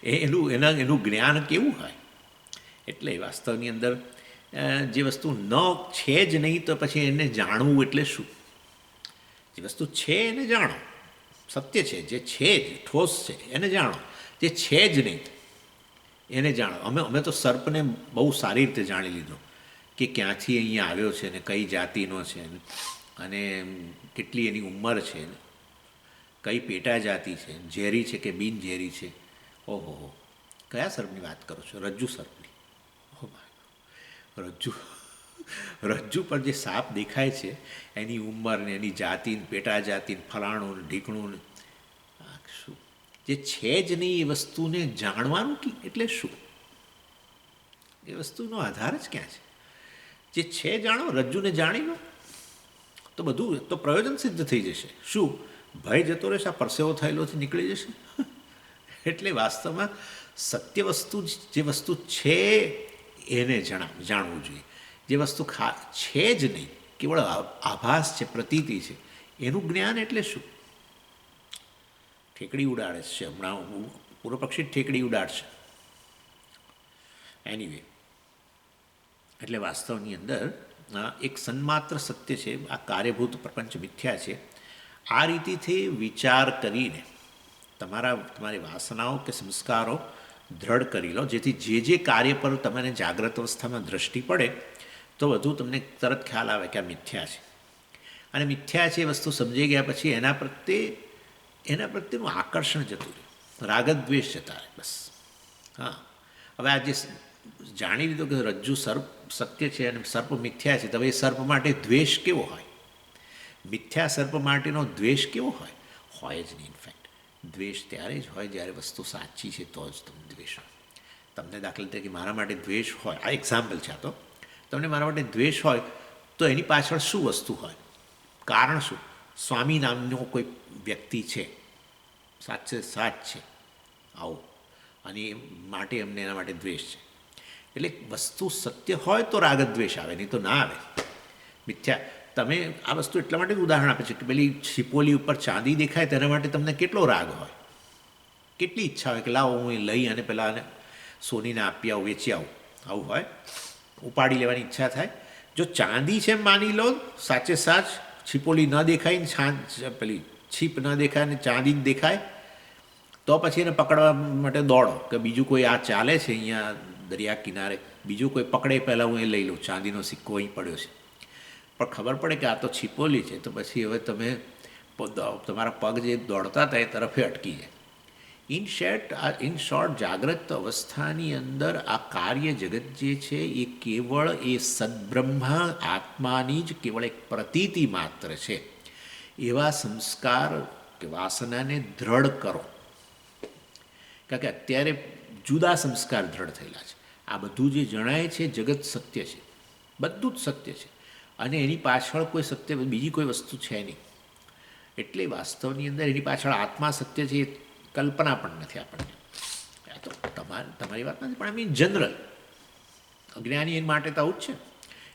એનું જ્ઞાન કેવું હોય? એટલે વાસ્તવની અંદર જે વસ્તુ ન છે જ નહીં, તો પછી એને જાણવું એટલે શું? જે વસ્તુ છે એને જાણો, સત્ય છે, જે છે જ ઠોસ છે એને જાણો, જે છે જ નહીં એને જાણો. અમે તો સર્પને બહુ સારી રીતે જાણી લીધો કે ક્યાંથી અહીંયા આવ્યો છે ને કઈ જાતિનો છે, અને કેટલી એની ઉંમર છે, કઈ પેટા જાતિ છે, ઝેરી છે કે બિનઝેરી છે. ઓહો, કયા સર્પની વાત કરો છો? રજ્જુ સર્પની. રજ્જુ પર જે સાપ દેખાય છે એની ઉંમર ને એની જાતિ, પેટા જાતિ, ફલાણું ઢીકણું, શું જે છે જ નહીં એ વસ્તુને જાણવાનું એટલે શું? એ વસ્તુનો આધાર જ ક્યાં છે? જે છે જાણો, રજ્જુને જાણી લો તો બધું તો પ્રયોજન સિદ્ધ થઈ જશે. શું ભય જતો રહેશે? આ પરસેવો થયેલો નીકળી જશે. એટલે વાસ્તવમાં સત્ય વસ્તુ જે વસ્તુ છે એને જાણવું જોઈએ. જે વસ્તુ છે જ નહીં, કેવળ આભાસ છે, પ્રતીતિ છે, એનું જ્ઞાન એટલે શું? ઠેકડી ઉડાડે છે હમણાં, પૂર્વ પક્ષી ઠેકડી ઉડાડશે. એનીવે, એટલે વાસ્તવની અંદર એક સન્માત્ર સત્ય છે, આ કાર્યભૂત પ્રપંચ મિથ્યા છે. આ રીતેથી વિચાર કરીને તમારી વાસનાઓ કે સંસ્કારો દ્રઢ કરી લો, જેથી જે કાર્ય પર તમને જાગ્રત અવસ્થામાં દ્રષ્ટિ પડે તો વધુ તમને તરત ખ્યાલ આવે કે આ મિથ્યા છે. અને મિથ્યા છે એ વસ્તુ સમજી ગયા પછી એના પ્રત્યેનું આકર્ષણ જતું રહ્યું, રાગદ્વેષ જતા રહે. બસ. હા, હવે આ જે જાણી લીધું કે રજ્જુ સર્પ સત્ય છે અને સર્પ મિથ્યા છે, તો હવે એ સર્પ માટે દ્વેષ કેવો હોય? મિથ્યા સર્પ માટેનો દ્વેષ કેવો હોય? હોય જ નહીં. ઇનફેક્ટ દ્વેષ ત્યારે જ હોય જ્યારે વસ્તુ સાચી છે તો જ તમને દ્વેષ હોય. તમને દાખલા તરીકે મારા માટે દ્વેષ હોય, આ એક્ઝામ્પલ છે. તો તમને મારા માટે દ્વેષ હોય તો એની પાછળ શું વસ્તુ હોય? કારણ શું? સ્વામી નામનો કોઈ વ્યક્તિ છે, સાચે સાચ છે આવું, અને એ માટે એમને એના માટે દ્વેષ છે. એટલે વસ્તુ સત્ય હોય તો રાગદ્વેષ આવે, નહીં તો ના આવે. મિથ્યા, તમે આ વસ્તુ એટલા માટે ઉદાહરણ આપે છે કે પેલી છીપોલી ઉપર ચાંદી દેખાય તેના માટે તમને કેટલો રાગ હોય, કેટલી ઈચ્છા હોય કે લાવો હું એ લઈ અને પેલાને સોનીને આપી આવું, વેચી આવું, આવું હોય, ઉપાડી લેવાની ઈચ્છા થાય. જો ચાંદી છે માની લો, સાચે સાચ છીપોલી ન દેખાય ને પેલી છીપ ન દેખાય ને ચાંદી જ દેખાય, તો પછી એને પકડવા માટે દોડો કે બીજું કોઈ આ ચાલે છે અહીંયા દરિયા કિનારે, બીજું કોઈ પકડે પહેલાં હું એ લઈ લઉં, ચાંદીનો સિક્કો અહીં પડ્યો છે. પણ ખબર પડે કે આ તો છીપોલી છે, તો પછી હવે તમે તમારા પગ જે દોડતા હતા એ તરફે અટકી જાય. ઇન શોર્ટ જાગ્રત અવસ્થાની અંદર આ કાર્ય જગત જે છે એ કેવળ એ સદ્બ્રહ્મા આત્માની જ કેવળ એક પ્રતીતિ માત્ર છે. એવા સંસ્કાર કે વાસનાને દ્રઢ કરો, કારણ કે અત્યારે જુદા સંસ્કાર દ્રઢ થયેલા છે. આ બધું જે જણાય છે જગત સત્ય છે, બધું જ સત્ય છે, અને એની પાછળ કોઈ સત્ય બીજી કોઈ વસ્તુ છે નહીં. એટલે વાસ્તવની અંદર એની પાછળ આત્મા સત્ય છે એ કલ્પના પણ નથી આપણને. આ તો તમારી વાત નથી, પણ આમ ઇન જનરલ અજ્ઞાની એના માટે તો આવું જ છે.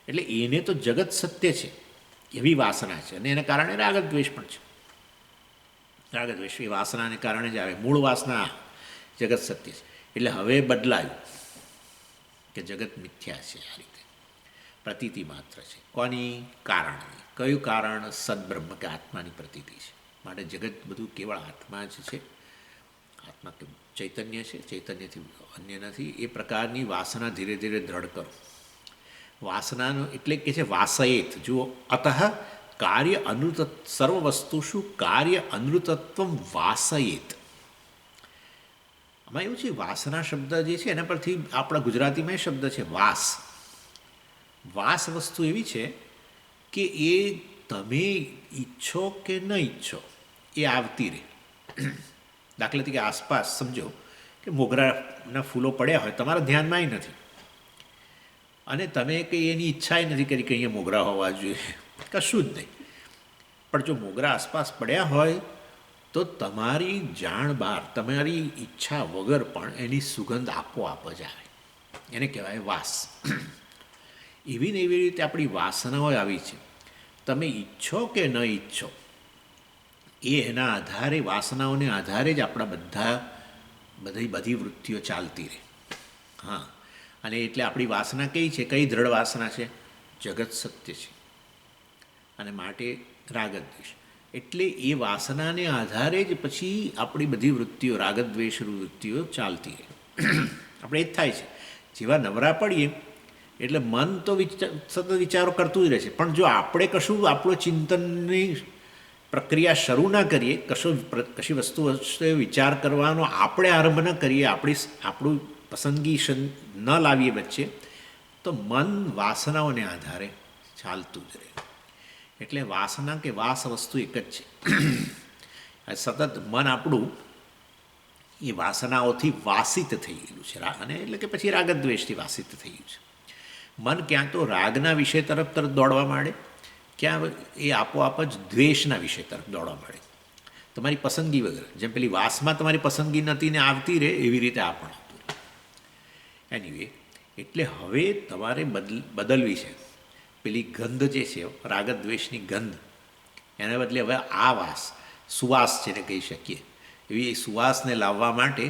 એટલે એને તો જગત સત્ય છે એવી વાસના છે, અને એના કારણે રાગદ્વેષ પણ છે. રાગદ્વેષ એ વાસનાને કારણે જ આવે. મૂળ વાસના જગત સત્ય છે. એટલે હવે બદલાયું કે જગત મિથ્યા છે, આ રીતે પ્રતીતિ માત્ર છે. કોની? કારણની. કયું કારણ? સદ્બ્રહ્મ કે આત્માની પ્રતીતિ છે. માટે જગત બધું કેવળ આત્મા જ છે. આત્મા કે ચૈતન્ય છે, ચૈતન્યથી અન્ય નથી. એ પ્રકારની વાસના ધીરે ધીરે દ્રઢ કરો. વાસનાનો એટલે કે છે વાસયેત. જુઓ, અતઃ કાર્ય અનૃત સર્વ વસ્તુષુ કાર્ય અનૃતત્વ વાસયેત. આમાં એવું છે, વાસના શબ્દ જે છે એના પરથી આપણા ગુજરાતીમાં એ શબ્દ છે વાસ. વાસ વસ્તુ એવી છે કે એ તમે ઈચ્છો કે ન ઈચ્છો એ આવતી રહે. દાખલા તરીકે આસપાસ સમજો કે મોગરાના ફૂલો પડ્યા હોય, તમારા ધ્યાનમાં નથી, અને તમે કંઈ એની ઈચ્છા નથી કરી કે અહીંયા મોગરા હોવા જોઈએ, કશું જ નહીં. પણ જો મોગરા આસપાસ પડ્યા હોય તો તમારી જાણ બહાર, તમારી ઈચ્છા વગર પણ એની સુગંધ આપોઆપ જ આવે. એને કહેવાય વાસ. એવી ને એવી રીતે આપણી વાસનાઓ આવી છે. તમે ઈચ્છો કે ન ઈચ્છો એ એના આધારે, વાસનાઓને આધારે જ આપણા બધી વૃત્તિઓ ચાલતી રહે. હા, અને એટલે આપણી વાસના કઈ છે? કઈ દ્રઢ વાસના છે? જગત સત્ય છે, અને માટે રાગદ્વેષ. એટલે એ વાસનાને આધારે જ પછી આપણી બધી વૃત્તિઓ, રાગદ્વેષ વૃત્તિઓ ચાલતી રહે. આપણે એ જ થાય છે. જેવા નવરા પડીએ એટલે મન તો સતત વિચારો કરતું જ રહેશે, પણ જો આપણે કશું આપણો ચિંતનની પ્રક્રિયા શરૂ ના કરીએ, કશી વસ્તુ વિચાર કરવાનો આપણે આરંભ ન કરીએ, આપણું પસંદગી ન લાવીએ વચ્ચે, તો મન વાસનાઓને આધારે ચાલતું જ રહે. એટલે વાસના કે વાસ વસ્તુ એક જ છે. સતત મન આપણું એ વાસનાઓથી વાસિત થઈ ગયેલું છે, અને એટલે કે પછી રાગદ્વેષથી વાસિત થઈ ગયું છે. મન ક્યાં તો રાગના વિષય તરફ દોડવા માંડે, ક્યાં એ આપોઆપ જ દ્વેષના વિષય તરફ દોડવા માંડે. તમારી પસંદગી વગર. જેમ પેલી વાસમાં તમારી પસંદગી નથી ને આવતી રહે, એવી રીતે આ પણ આવતું રહે. એનીવે, એટલે હવે તમારે બદલવી છે પેલી ગંધ જે છે, રાગદ્વેષની ગંધ. એને બદલે હવે આ વાસ, સુવાસ જેને કહી શકીએ, એવી સુવાસને લાવવા માટે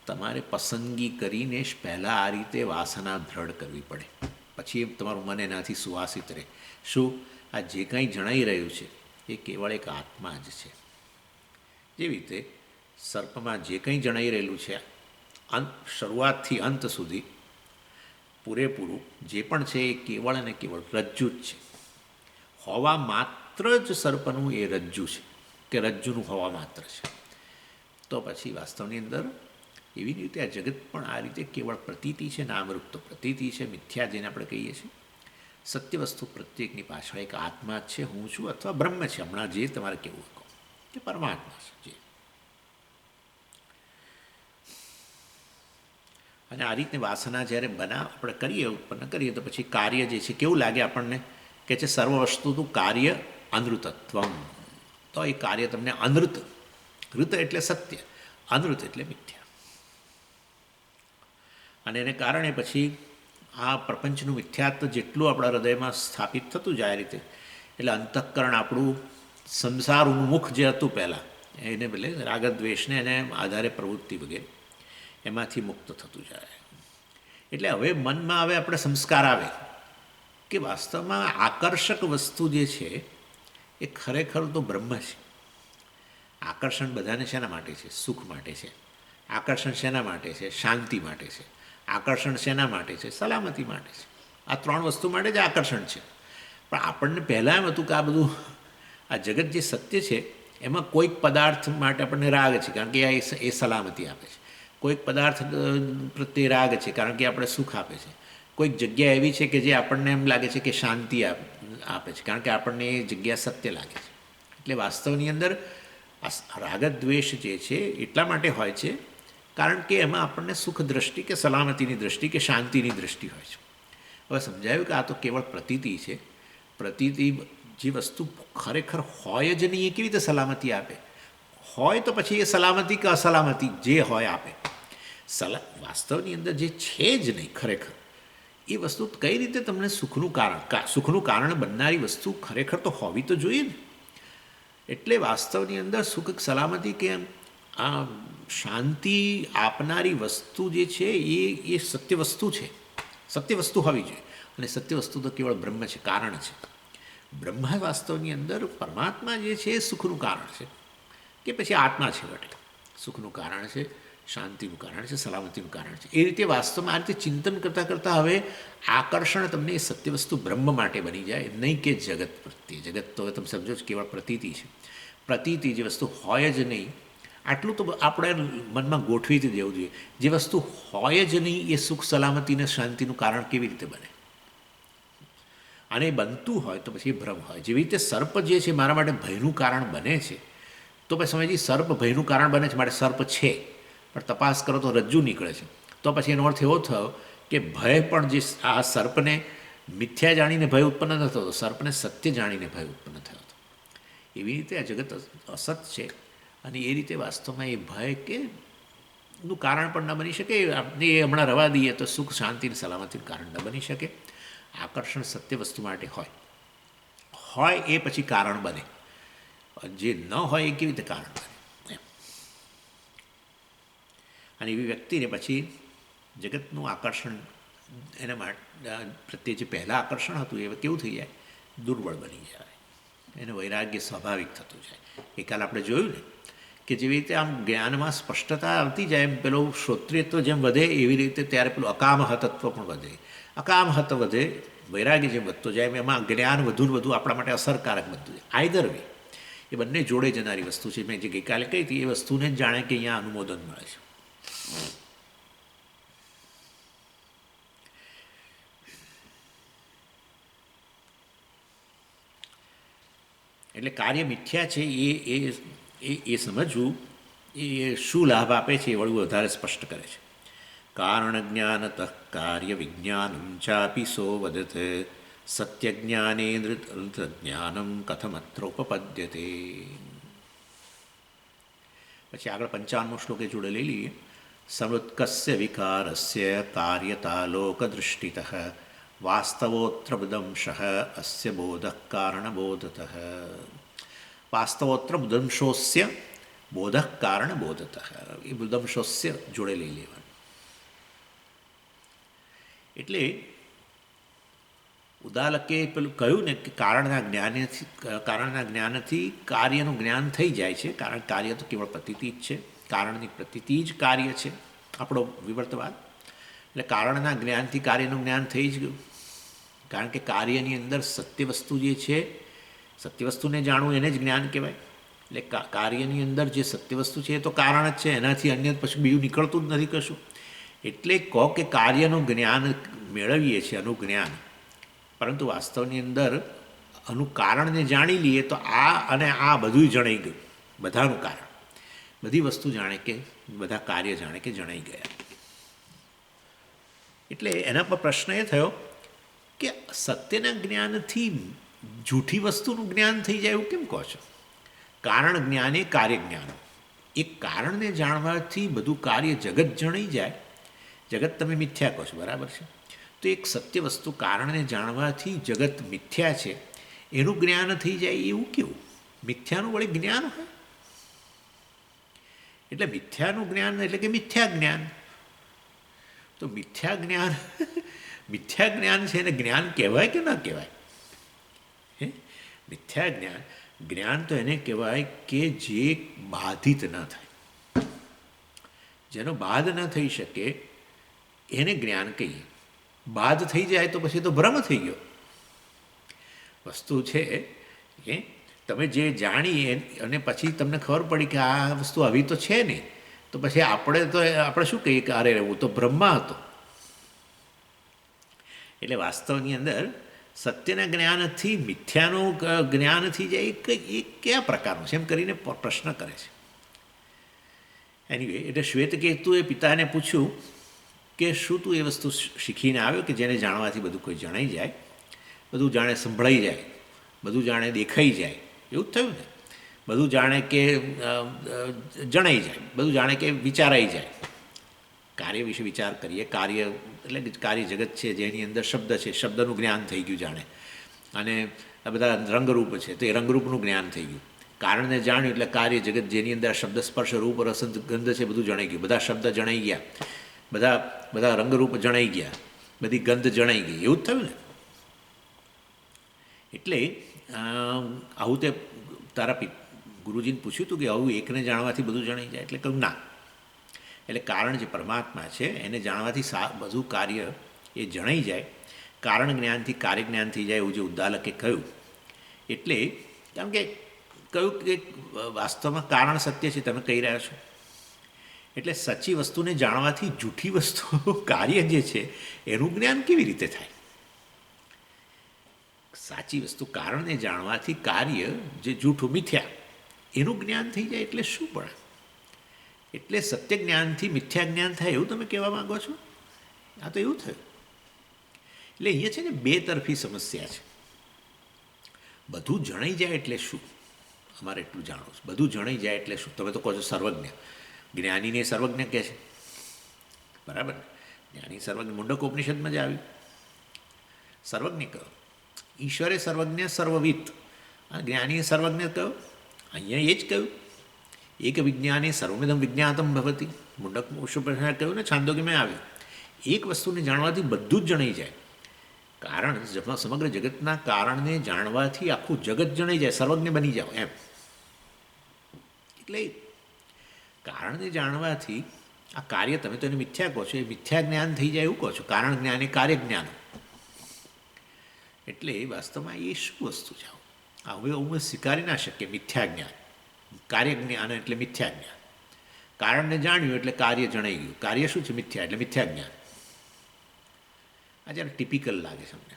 તમારે પસંદગી કરીને જ પહેલાં આ રીતે વાસના દ્રઢ કરવી પડે. પછી તમારું મન એનાથી સુવાસિત રહે. શું? આ જે કંઈ જણાઈ રહ્યું છે એ કેવળ એક આત્મા જ છે. જેવી રીતે સર્પમાં જે કંઈ જણાઈ રહેલું છે, શરૂઆતથી અંત સુધી પૂરેપૂરું જે પણ છે એ કેવળ અને કેવળ રજ્જુ જ છે. હોવા માત્ર જ સર્પનું એ રજ્જુ છે, કે રજ્જુનું હોવા માત્ર છે. તો પછી વાસ્તવની અંદર એવી રીતે આ જગત પણ આ રીતે કેવળ પ્રતીતિ છે, નામરૂપ તો પ્રતીતિ છે, મિથ્યા જેને આપણે કહીએ છીએ. સત્ય વસ્તુ પ્રત્યેકની પાછળ એક આત્મા જ છે, હું છું અથવા બ્રહ્મ છે. હમણાં જે તમારે કહેવું કહો કે પરમાત્મા છે. અને આ રીતની વાસના જ્યારે આપણે કરીએ, ઉત્પન્ન કરીએ, તો પછી કાર્ય જે છે કેવું લાગે આપણને, કે છે સર્વ વસ્તુનું કાર્ય અનૃતત્વમ. તો એ કાર્ય તમને અનૃત, ઋત એટલે સત્ય, અનૃત એટલે મિથ્યા. અને એને કારણે પછી આ પ્રપંચનું મિથ્યાત્વ જેટલું આપણા હૃદયમાં સ્થાપિત થતું જાય આ રીતે, એટલે અંતઃકરણ આપણું સંસાર ઉન્મુખ જે હતું પહેલાં, એને બદલે રાગદ્વેષને એને આધારે પ્રવૃત્તિ વગેરે એમાંથી મુક્ત થતું જાય. એટલે હવે મનમાં હવે આપણે સંસ્કાર આવે કે વાસ્તવમાં આકર્ષક વસ્તુ જે છે એ ખરેખર તો બ્રહ્મ છે. આકર્ષણ બધાને શેના માટે છે? સુખ માટે છે. આકર્ષણ શેના માટે છે? શાંતિ માટે છે. આકર્ષણ શેના માટે છે? સલામતી માટે છે. આ ત્રણ વસ્તુ માટે જ આકર્ષણ છે. પણ આપણને પહેલાં એમ હતું કે આ બધું, આ જગત જે સત્ય છે એમાં કોઈક પદાર્થ માટે આપણને રાગ છે, કારણ કે એ સલામતી આપે છે. કોઈક પદાર્થ પ્રત્યે રાગ છે, કારણ કે આપણે સુખ આપે છે. કોઈક જગ્યા એવી છે કે જે આપણને એમ લાગે છે કે શાંતિ આપે છે, કારણ કે આપણને એ જગ્યા સત્ય લાગે છે. એટલે વાસ્તવની અંદર આ રાગદ્વેષ જે છે એટલા માટે હોય છે કારણ કે એમાં આપણને સુખ દ્રષ્ટિ કે સલામતીની દ્રષ્ટિ કે શાંતિની દ્રષ્ટિ હોય છે. હવે સમજાયું કે આ તો કેવળ પ્રતીતિ છે. પ્રતીતિ જે વસ્તુ ખરેખર હોય જ નહીં, એ કેવી રીતે સલામતી આપે? હોય તો પછી એ સલામતી કે અસલામતી જે હોય આપે. વાસ્તવની અંદર જે છે જ નહીં ખરેખર, એ વસ્તુ કઈ રીતે તમને સુખનું કારણ બનનારી વસ્તુ ખરેખર તો હોવી તો જોઈએ ને. એટલે વાસ્તવની અંદર સુખ સલામતી કે આ શાંતિ આપનારી વસ્તુ જે છે એ સત્ય વસ્તુ છે. સત્ય વસ્તુ હોવી જોઈએ. અને સત્ય વસ્તુ તો કેવળ બ્રહ્મ છે, કારણ છે. બ્રહ્મ વાસ્તવની અંદર પરમાત્મા જે છે એ સુખનું કારણ છે, કે પછી આત્મા છે વટે સુખનું કારણ છે, શાંતિનું કારણ છે, સલામતીનું કારણ છે. એ રીતે વાસ્તવમાં આ રીતે ચિંતન કરતાં કરતાં હવે આકર્ષણ તમને એ સત્ય વસ્તુ બ્રહ્મ માટે બની જાય, નહીં કે જગત પ્રત્યે. જગત તો તમે સમજો છો કેવળ પ્રતીતિ છે. પ્રતીતિ જે વસ્તુ હોય જ નહીં, આટલું તો આપણે મનમાં ગોઠવી દેવું જોઈએ. જે વસ્તુ હોય જ નહીં એ સુખ સલામતી અને શાંતિનું કારણ કેવી રીતે બને? અને બનતું હોય તો પછી ભ્રમ હોય. જેવી રીતે સર્પ જે છે મારા માટે ભયનું કારણ બને છે, તો પછી સમજી સર્પ ભયનું કારણ બને છે, માટે સર્પ છે. પણ તપાસ કરો તો રજ્જુ નીકળે છે. તો પછી એનો અર્થ એવો થયો કે ભય પણ જે આ સર્પને મિથ્યા જાણીને ભય ઉત્પન્ન ન થતો, સર્પને સત્ય જાણીને ભય ઉત્પન્ન થયો હતો. એવી રીતે આ જગત અસત છે. અને એ રીતે વાસ્તવમાં એ ભય કે નું કારણ પણ ન બની શકે. આપણે એ હમણાં રવા દઈએ તો સુખ શાંતિ અને સલામતીનું કારણ ન બની શકે. આકર્ષણ સત્ય વસ્તુ માટે હોય એ પછી કારણ બને. જે ન હોય એ કેવી રીતે કારણ બને? અને એવી વ્યક્તિને પછી જગતનું આકર્ષણ એના માટે પ્રત્યે જે પહેલાં આકર્ષણ હતું એ કેવું થઈ જાય? દુર્બળ બની જાય. એને વૈરાગ્ય સ્વાભાવિક થતું જાય. કાલ આપણે જોયું ને કે જેવી રીતે આમ જ્ઞાનમાં સ્પષ્ટતા આવતી જાય, એમ પેલું શ્રોત્રિયત્વ જેમ વધે એવી રીતે ત્યારે પેલું અકામહતત્વ પણ વધે. અકામહત વધે, વૈરાગ્ય જેમ વધતો જાય એમાં જ્ઞાન વધુ ને વધુ આપણા માટે અસરકારક બનતું જાય. આઈધર વે એ બંને જોડે જનારી વસ્તુ છે. મેં જે ગઈકાલે કહી હતી એ વસ્તુને જ જાણે કે અહીંયા અનુમોદન મળે છે. એટલે કાર્ય મિથ્યા છે એ સમજવું એ શું લાભ આપે છે એ વળું વધારે સ્પષ્ટ કરે છે. કારણ જ્ઞાનતઃ કાર્ય વિજ્ઞાનમ ચાપી સો વદતે સત્ય જ્ઞાને જ્ઞાનમ કથમત્ર ઉપપદ્યતે. પછી આગળ 55મો શ્લોક એ જોડે લઈ લઈએ. સમૃત્કસ્ય વિકારસ્ય કાર્યતા લોકદૃષ્ટિતઃ વાસ્તવોત્ર બુદંશ અસ્ય બોધ કારણબોધતઃ. વાસ્તવોત્ર બુદંશોસ્ય બોધ કારણબોધતઃ. એ બુદંશોસ્ય જોડે લઈ લેવાનું. એટલે ઉદાલકે પેલું કહ્યું ને કે કારણના જ્ઞાનથી કાર્યનું જ્ઞાન થઈ જાય છે. કારણ કાર્ય તો કેવળ પ્રતીતિ જ છે. કારણની પ્રતીતિ જ કાર્ય છે, આપણો વિવર્તવાદ. એટલે કારણના જ્ઞાનથી કાર્યનું જ્ઞાન થઈ જ ગયું. કારણ કે કાર્યની અંદર સત્ય વસ્તુ જે છે, સત્ય વસ્તુને જાણવું એને જ જ્ઞાન કહેવાય. એટલે કાર્યની અંદર જે સત્ય વસ્તુ છે એ તો કારણ જ છે, એનાથી અન્ય પછી બીજું નીકળતું જ નથી કશું. એટલે કહો કે કાર્યનું જ્ઞાન મેળવીએ છીએ, અનુજ્ઞાન, પરંતુ વાસ્તવની અંદર કારણ જાણી લઈએ તો આ અને આ બધું જણાઈ ગયું. બધાનું કારણ, બધી વસ્તુ જાણે કે બધા કાર્ય જાણે કે જણાઈ ગયા. એટલે એના પર પ્રશ્ન એ થયો કે સત્યના જ્ઞાનથી જૂઠી વસ્તુનું જ્ઞાન થઈ જાય એવું કેમ કહો છો? કારણ જ્ઞાન એ કાર્ય જ્ઞાન. એ કારણને જાણવાથી બધું કાર્ય જગત જણાઈ જાય. જગત તમે મિથ્યા કહો છો, બરાબર છે. તો એક સત્ય વસ્તુ કારણને જાણવાથી જગત મિથ્યા છે એનું જ્ઞાન થઈ જાય એવું કેવું? મિથ્યાનું વળી જ્ઞાન હોય. એટલે મિથ્યાનું જ્ઞાન એટલે કે મિથ્યા જ્ઞાન. તો મિથ્યા જ્ઞાન છે એને જ્ઞાન કહેવાય કે ન કહેવાય? હે, મિથ્યા જ્ઞાન તો એને કહેવાય કે જે બાધિત ન થાય, જેનો બાધ ન થઈ શકે એને જ્ઞાન કહીએ. બાધ થઈ જાય તો પછી તો ભ્રમ થઈ ગયો. વસ્તુ છે એ તમે જે જાણી અને પછી તમને ખબર પડી કે આ વસ્તુ આવી તો છે નહીં, તો પછી આપણે શું કહીએ કે અરે હું તો બ્રહ્મા હતો. એટલે વાસ્તવની અંદર સત્યના જ્ઞાનથી મિથ્યાનું જ્ઞાન થઈ જાય એ કયા પ્રકારનું છે એમ કરીને પ્રશ્ન કરે છે. એનીવે, એટલે શ્વેતકેતુએ પિતાને પૂછ્યું કે શું તું એ વસ્તુ શીખીને આવ્યો કે જેને જાણવાથી બધું કોઈ જણાઈ જાય, બધું જાણે સંભળાઈ જાય, બધું જાણે દેખાઈ જાય, એવું જ થયું ને? બધું જાણે કે જણાઈ જાય, બધું જાણે કે વિચારાઈ જાય. કાર્ય વિશે વિચાર કરીએ. કાર્ય એટલે કાર્ય જગત છે જેની અંદર શબ્દ છે, શબ્દનું જ્ઞાન થઈ ગયું જાણે. અને આ બધા રંગરૂપ છે તો એ રંગરૂપનું જ્ઞાન થઈ ગયું. કારણને જાણ્યું એટલે કાર્ય જગત જેની અંદર શબ્દ સ્પર્શ રૂપ રસ ગંધ છે બધું જણાઈ ગયું. બધા શબ્દ જણાઈ ગયા, બધા રંગરૂપ જણાઈ ગયા, બધી ગંધ જણાઈ ગઈ. એવું જ થયું ને? એટલે આવું તે તારા ગુરુજીને પૂછ્યું હતું કે આવું એકને જાણવાથી બધું જણાઈ જાય? એટલે કહ્યું ના. એટલે કારણ જે પરમાત્મા છે એને જાણવાથી બધું કાર્ય એ જણાઈ જાય. કારણ જ્ઞાનથી કાર્ય જ્ઞાન થઈ જાય એવું જે ઉદ્દાલકે કહ્યું. એટલે કારણ કે કહ્યું કે વાસ્તવમાં કારણ સત્ય છે, તમે કહી રહ્યા છો. એટલે સચ્ચી વસ્તુને જાણવાથી જૂઠી વસ્તુ કાર્ય જે છે એનું જ્ઞાન કેવી રીતે થાય? સાચી વસ્તુ કારણને જાણવાથી કાર્ય જે જૂઠું મિથ્યા એનું જ્ઞાન થઈ જાય એટલે શું પડે? એટલે સત્ય જ્ઞાનથી મિથ્યા જ્ઞાન થાય એવું તમે કહેવા માગો છો? આ તો એવું થયું. એટલે અહીંયા છે ને બે તરફી સમસ્યા છે. બધું જણાઈ જાય એટલે શું? અમારે એટલું જાણવું છે. બધું જણાઈ જાય એટલે શું? તમે તો કહો છો સર્વજ્ઞ. જ્ઞાનીને સર્વજ્ઞ કહે છે, બરાબર ને? જ્ઞાની સર્વજ્ઞ મુંડકોપનિષદમાં જ આવ્યું. સર્વજ્ઞ કહો, ઈશ્વરે સર્વજ્ઞ સર્વવિત, અને જ્ઞાનીએ સર્વજ્ઞ કહો. અહીંયા એ જ કહ્યું, એક વિજ્ઞાને સર્વમિદમ વિજ્ઞાતમ ભવતી. મુંડક ઉપનિષદ કહ્યું ને, છાંદોગ્યમાં આવ્યું. એક વસ્તુને જાણવાથી બધું જ જણાઈ જાય. કારણ સમગ્ર જગતના કારણને જાણવાથી આખું જગત જણાઈ જાય, સર્વજ્ઞ બની જાઓ એમ. એટલે કારણને જાણવાથી આ કાર્ય, તમે તો એને મિથ્યા કહો છો, એ મિથ્યા જ્ઞાન થઈ જાય એવું કહો છો. કારણ જ્ઞાન એ કાર્ય જ્ઞાન. એટલે વાસ્તવમાં એ શું વસ્તુ છે? હવે હું સ્વીકારી ના શકીએ મિથ્યા જ્ઞાન. કાર્ય જ્ઞાન એટલે મિથ્યા જ્ઞાન. કારણને જાણ્યું એટલે કાર્ય જણાઈ ગયું. કાર્ય શું છે? મિથ્યા, એટલે મિથ્યા જ્ઞાન. આ જ્યારે ટિપિકલ લાગે છે અમને.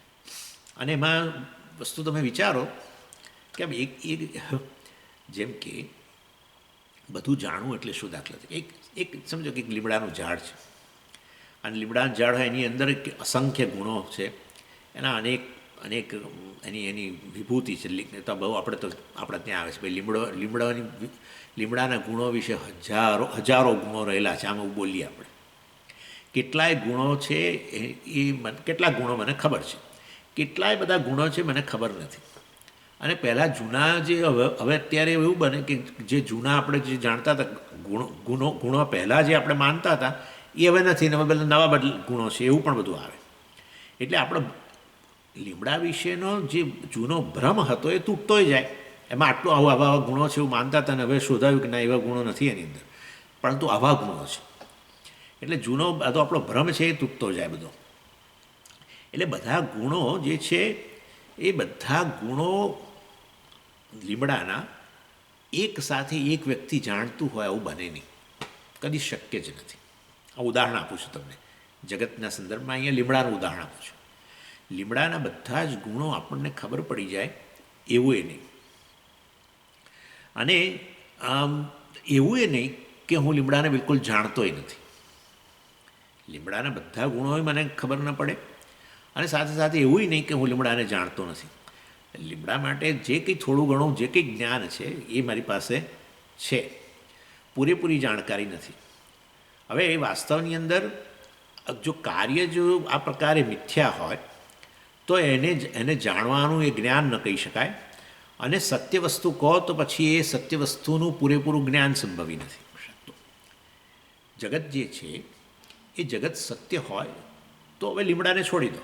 અને એમાં વસ્તુ તમે વિચારો કે જેમ કે બધું જાણવું એટલે શું? દાખલા છે એક સમજો કે એક લીમડાનું ઝાડ છે, અને લીમડાનું ઝાડ હોય એની અંદર અસંખ્ય ગુણો છે, એના અનેક અનેક એની વિભૂતિ છે. તો બહુ આપણે ત્યાં આવે છે ભાઈ લીમડાના ગુણો વિશે હજારો ગુણો રહેલા છે. આમાં બોલીએ આપણે કેટલાય ગુણો છે કેટલાક ગુણો મને ખબર છે, કેટલાય બધા ગુણો છે મને ખબર નથી. અને પહેલાં જૂના જે હવે અત્યારે એવું બને કે જે જૂના આપણે જે જાણતા હતા ગુણો પહેલાં જે આપણે માનતા હતા એ હવે નથી, હવે બધા નવા ગુણો છે એવું પણ બધું આવે. એટલે આપણે લીમડા વિશેનો જે જૂનો ભ્રમ હતો એ તૂટતો જાય. એમાં આટલું આવા ગુણો છે એવું માનતા હતા, અને હવે શોધાયું કે ના એવા ગુણો નથી એની અંદર, પરંતુ આવા ગુણો છે. એટલે જૂનો બધો આપણો ભ્રમ છે એ તૂટતો જાય બધો. એટલે બધા ગુણો જે છે એ બધા ગુણો લીમડાના એક સાથે એક વ્યક્તિ જાણતું હોય આવું બને નહીં, કદી શક્ય જ નથી. આ ઉદાહરણ આપું છું તમને જગતના સંદર્ભમાં. અહીંયા લીમડાનું ઉદાહરણ આપું છું. લીમડાના બધા જ ગુણો આપણને ખબર પડી જાય એવું એ નહીં. અને એવું એ નહીં કે હું લીમડાને બિલકુલ જાણતોય નથી. લીમડાના બધા ગુણો મને ખબર ન પડે, અને સાથે સાથે એવું નહીં કે હું લીમડાને જાણતો નથી. લીમડા માટે જે કંઈ થોડું ઘણું જે કંઈ જ્ઞાન છે એ મારી પાસે છે, પૂરેપૂરી જાણકારી નથી. હવે એ વાસ્તવની અંદર જો કાર્ય જો આ પ્રકારે મિથ્યા હોય તો એને જાણવાનું એ જ્ઞાન ન કહી શકાય. અને સત્ય વસ્તુ કહો તો પછી એ સત્ય વસ્તુનું પૂરેપૂરું જ્ઞાન સંભવી નથી શકતું. જગત જે છે એ જગત સત્ય હોય તો હવે લીમડાને છોડી દો.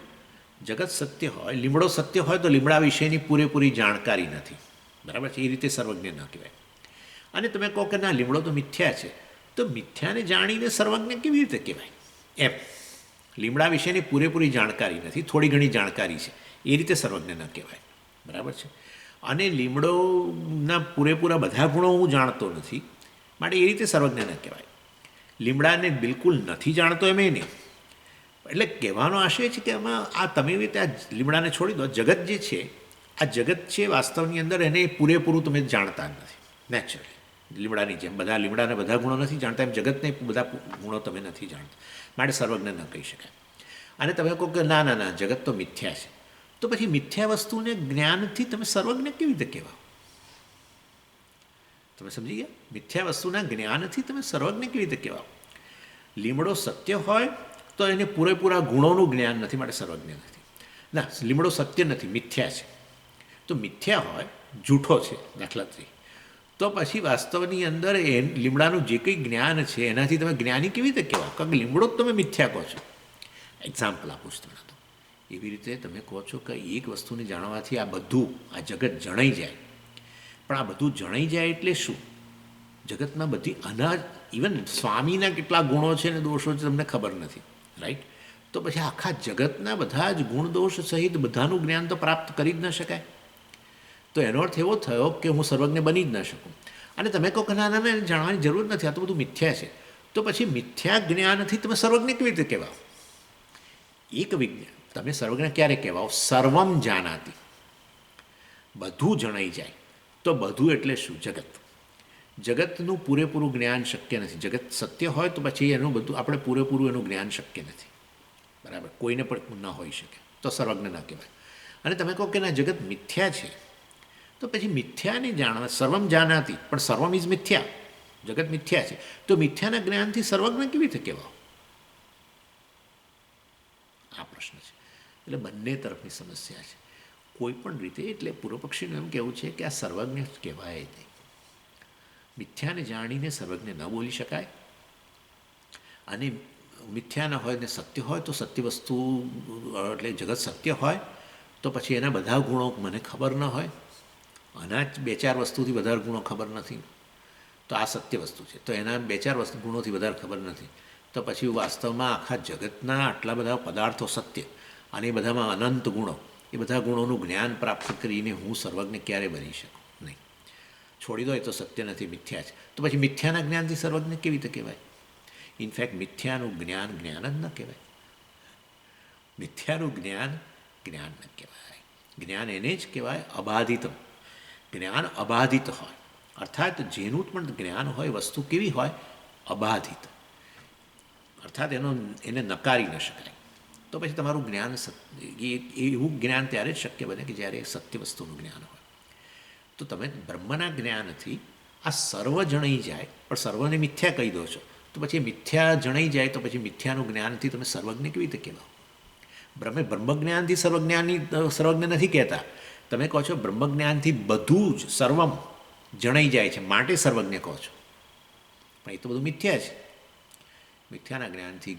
જગત સત્ય હોય, લીમડો સત્ય હોય તો લીમડા વિશેની પૂરેપૂરી જાણકારી નથી, બરાબર છે? એ રીતે સર્વજ્ઞ ન કહેવાય. અને તમે કહો કે ના લીમડો તો મિથ્યા છે, તો મિથ્યાને જાણીને સર્વજ્ઞ કેવી રીતે કહેવાય? એમ લીમડા વિશેની પૂરેપૂરી જાણકારી નથી, થોડી ઘણી જાણકારી છે, એ રીતે સર્વજ્ઞ ન કહેવાય, બરાબર છે? અને લીમડોના પૂરેપૂરા બધા ગુણો હું જાણતો નથી, માટે એ રીતે સર્વજ્ઞ ન કહેવાય. લીમડાને બિલકુલ નથી જાણતો એમ નહીં. એટલે કહેવાનો આશય છે કે આમાં આ તમે એવી રીતે આ લીમડાને છોડી દો. જગત જે છે આ જગત છે વાસ્તવની અંદર એને પૂરેપૂરું તમે જાણતા નથી. નેચરલી લીમડાની જેમ બધા લીમડાના બધા ગુણો નથી જાણતા, એમ જગતને બધા ગુણો તમે નથી જાણતા, માટે સર્વજ્ઞ ન કહી શકાય. અને તમે કહો કે ના ના ના જગત તો મિથ્યા છે, તો પછી મિથ્યા વસ્તુને જ્ઞાનથી તમે સર્વજ્ઞ કેવી રીતે કહેવાઓ? તમે સમજી ગયા? મિથ્યા વસ્તુના જ્ઞાનથી તમે સર્વજ્ઞ કેવી રીતે કહેવાઓ? લીમડો સત્ય હોય તો એને પૂરેપૂરા ગુણોનું જ્ઞાન નથી, માટે સર્વજ્ઞ નથી. ના, લીમડો સત્ય નથી, મિથ્યા છે. તો મિથ્યા હોય, જૂઠો છે દાખલા તરીકે, તો પછી વાસ્તવની અંદર એ લીમડાનું જે કંઈ જ્ઞાન છે એનાથી તમે જ્ઞાની કેવી રીતે કહેવાઓ? કારણ કે લીમડો જ તમે મિથ્યા કહો છો. એક્ઝામ્પલ આપું છું તમને. તો એવી રીતે તમે કહો છો કે એક વસ્તુને જાણવાથી આ બધું આ જગત જણાઈ જાય. પણ આ બધું જણાઈ જાય એટલે શું? જગતમાં બધી ઇવન સ્વામીના કેટલા ગુણો છે ને દોષો છે તમને ખબર નથી, રાઈટ? તો પછી આખા જગતના બધા જ ગુણ દોષ સહિત બધાનું જ્ઞાન તો પ્રાપ્ત કરી જ ન શકાય. તો એનો અર્થ એવો થયો કે હું સર્વજ્ઞ બની જ ન શકું. અને તમે કહો કે ના ના એને જાણવાની જરૂર નથી, આ તો બધું મિથ્યા છે, તો પછી મિથ્યા જ્ઞાનથી તમે સર્વજ્ઞ કેવી રીતે કહેવાઓ? એક વિજ્ઞાન તમે સર્વજ્ઞ ક્યારે કહેવાઓ? સર્વમ જાનાતી, બધું જણાઈ જાય. તો બધું એટલે શું? જગત. જગતનું પૂરેપૂરું જ્ઞાન શક્ય નથી. જગત સત્ય હોય તો પછી એનું બધું આપણે પૂરેપૂરું એનું જ્ઞાન શક્ય નથી, બરાબર? કોઈને પણ ન હોઈ શકે, તો સર્વજ્ઞ ન કહેવાય. અને તમે કહો કે ના જગત મિથ્યા છે, તો પછી મિથ્યાને જાણવા સર્વમ જાનાતી, પણ સર્વમ ઇઝ મિથ્યા, જગત મિથ્યા છે, તો મિથ્યાના જ્ઞાનથી સર્વજ્ઞ કેવી રીતે કહેવાઓ? આ પ્રશ્ન છે. એટલે બંને તરફની સમસ્યા છે કોઈ પણ રીતે. એટલે પૂર્વપક્ષીનું એમ કહેવું છે કે આ સર્વજ્ઞ કહેવાય નહીં. મિથ્યાને જાણીને સર્વજ્ઞ ન બોલી શકાય. અને મિથ્યા ન હોય ને સત્ય હોય તો સત્ય વસ્તુ એટલે જગત સત્ય હોય તો પછી એના બધા ગુણો મને ખબર ન હોય, આના જ 2-4 વસ્તુથી વધારે ગુણો ખબર નથી, તો આ સત્ય વસ્તુ છે, તો એના 2-4 ગુણોથી વધારે ખબર નથી, તો પછી વાસ્તવમાં આખા જગતના આટલા બધા પદાર્થો સત્ય અને એ બધામાં અનંત ગુણો, એ બધા ગુણોનું જ્ઞાન પ્રાપ્ત કરીને હું સર્વજ્ઞ ક્યારે બની શકું નહીં. છોડી દો, એ તો સત્ય નથી, મિથ્યા છે. તો પછી મિથ્યાના જ્ઞાનથી સર્વજ્ઞ કેવી રીતે કહેવાય? ઇનફેક્ટ મિથ્યાનું જ્ઞાન જ્ઞાન જ ન કહેવાય. મિથ્યાનું જ્ઞાન જ્ઞાન ન કહેવાય. જ્ઞાન એને જ કહેવાય અબાધિતમ. જ્ઞાન અબાધિત હોય, અર્થાત જેનું પણ જ્ઞાન હોય વસ્તુ કેવી હોય? અબાધિત. અર્થાત એને નકારી ન શકાય. તો પછી તમારું જ્ઞાન એવું જ્ઞાન ત્યારે જ શક્ય બને કે જ્યારે સત્ય વસ્તુનું જ્ઞાન હોય. તો તમે બ્રહ્મના જ્ઞાનથી આ સર્વ જણાઈ જાય, પણ સર્વને મિથ્યા કહી દો છો, તો પછી મિથ્યા જણાઈ જાય તો પછી મિથ્યાનું જ્ઞાનથી તમે સર્વજ્ઞ કેવી રીતે કહેવાઓ? બ્રહ્મજ્ઞાનથી સર્વજ્ઞ નથી કહેતા. તમે કહો છો બ્રહ્મજ્ઞાનથી બધું જ સર્વમ જણાઈ જાય છે માટે સર્વજ્ઞ કહો છો, પણ એ તો બધું મિથ્યા છે. મિથ્યાના જ્ઞાનથી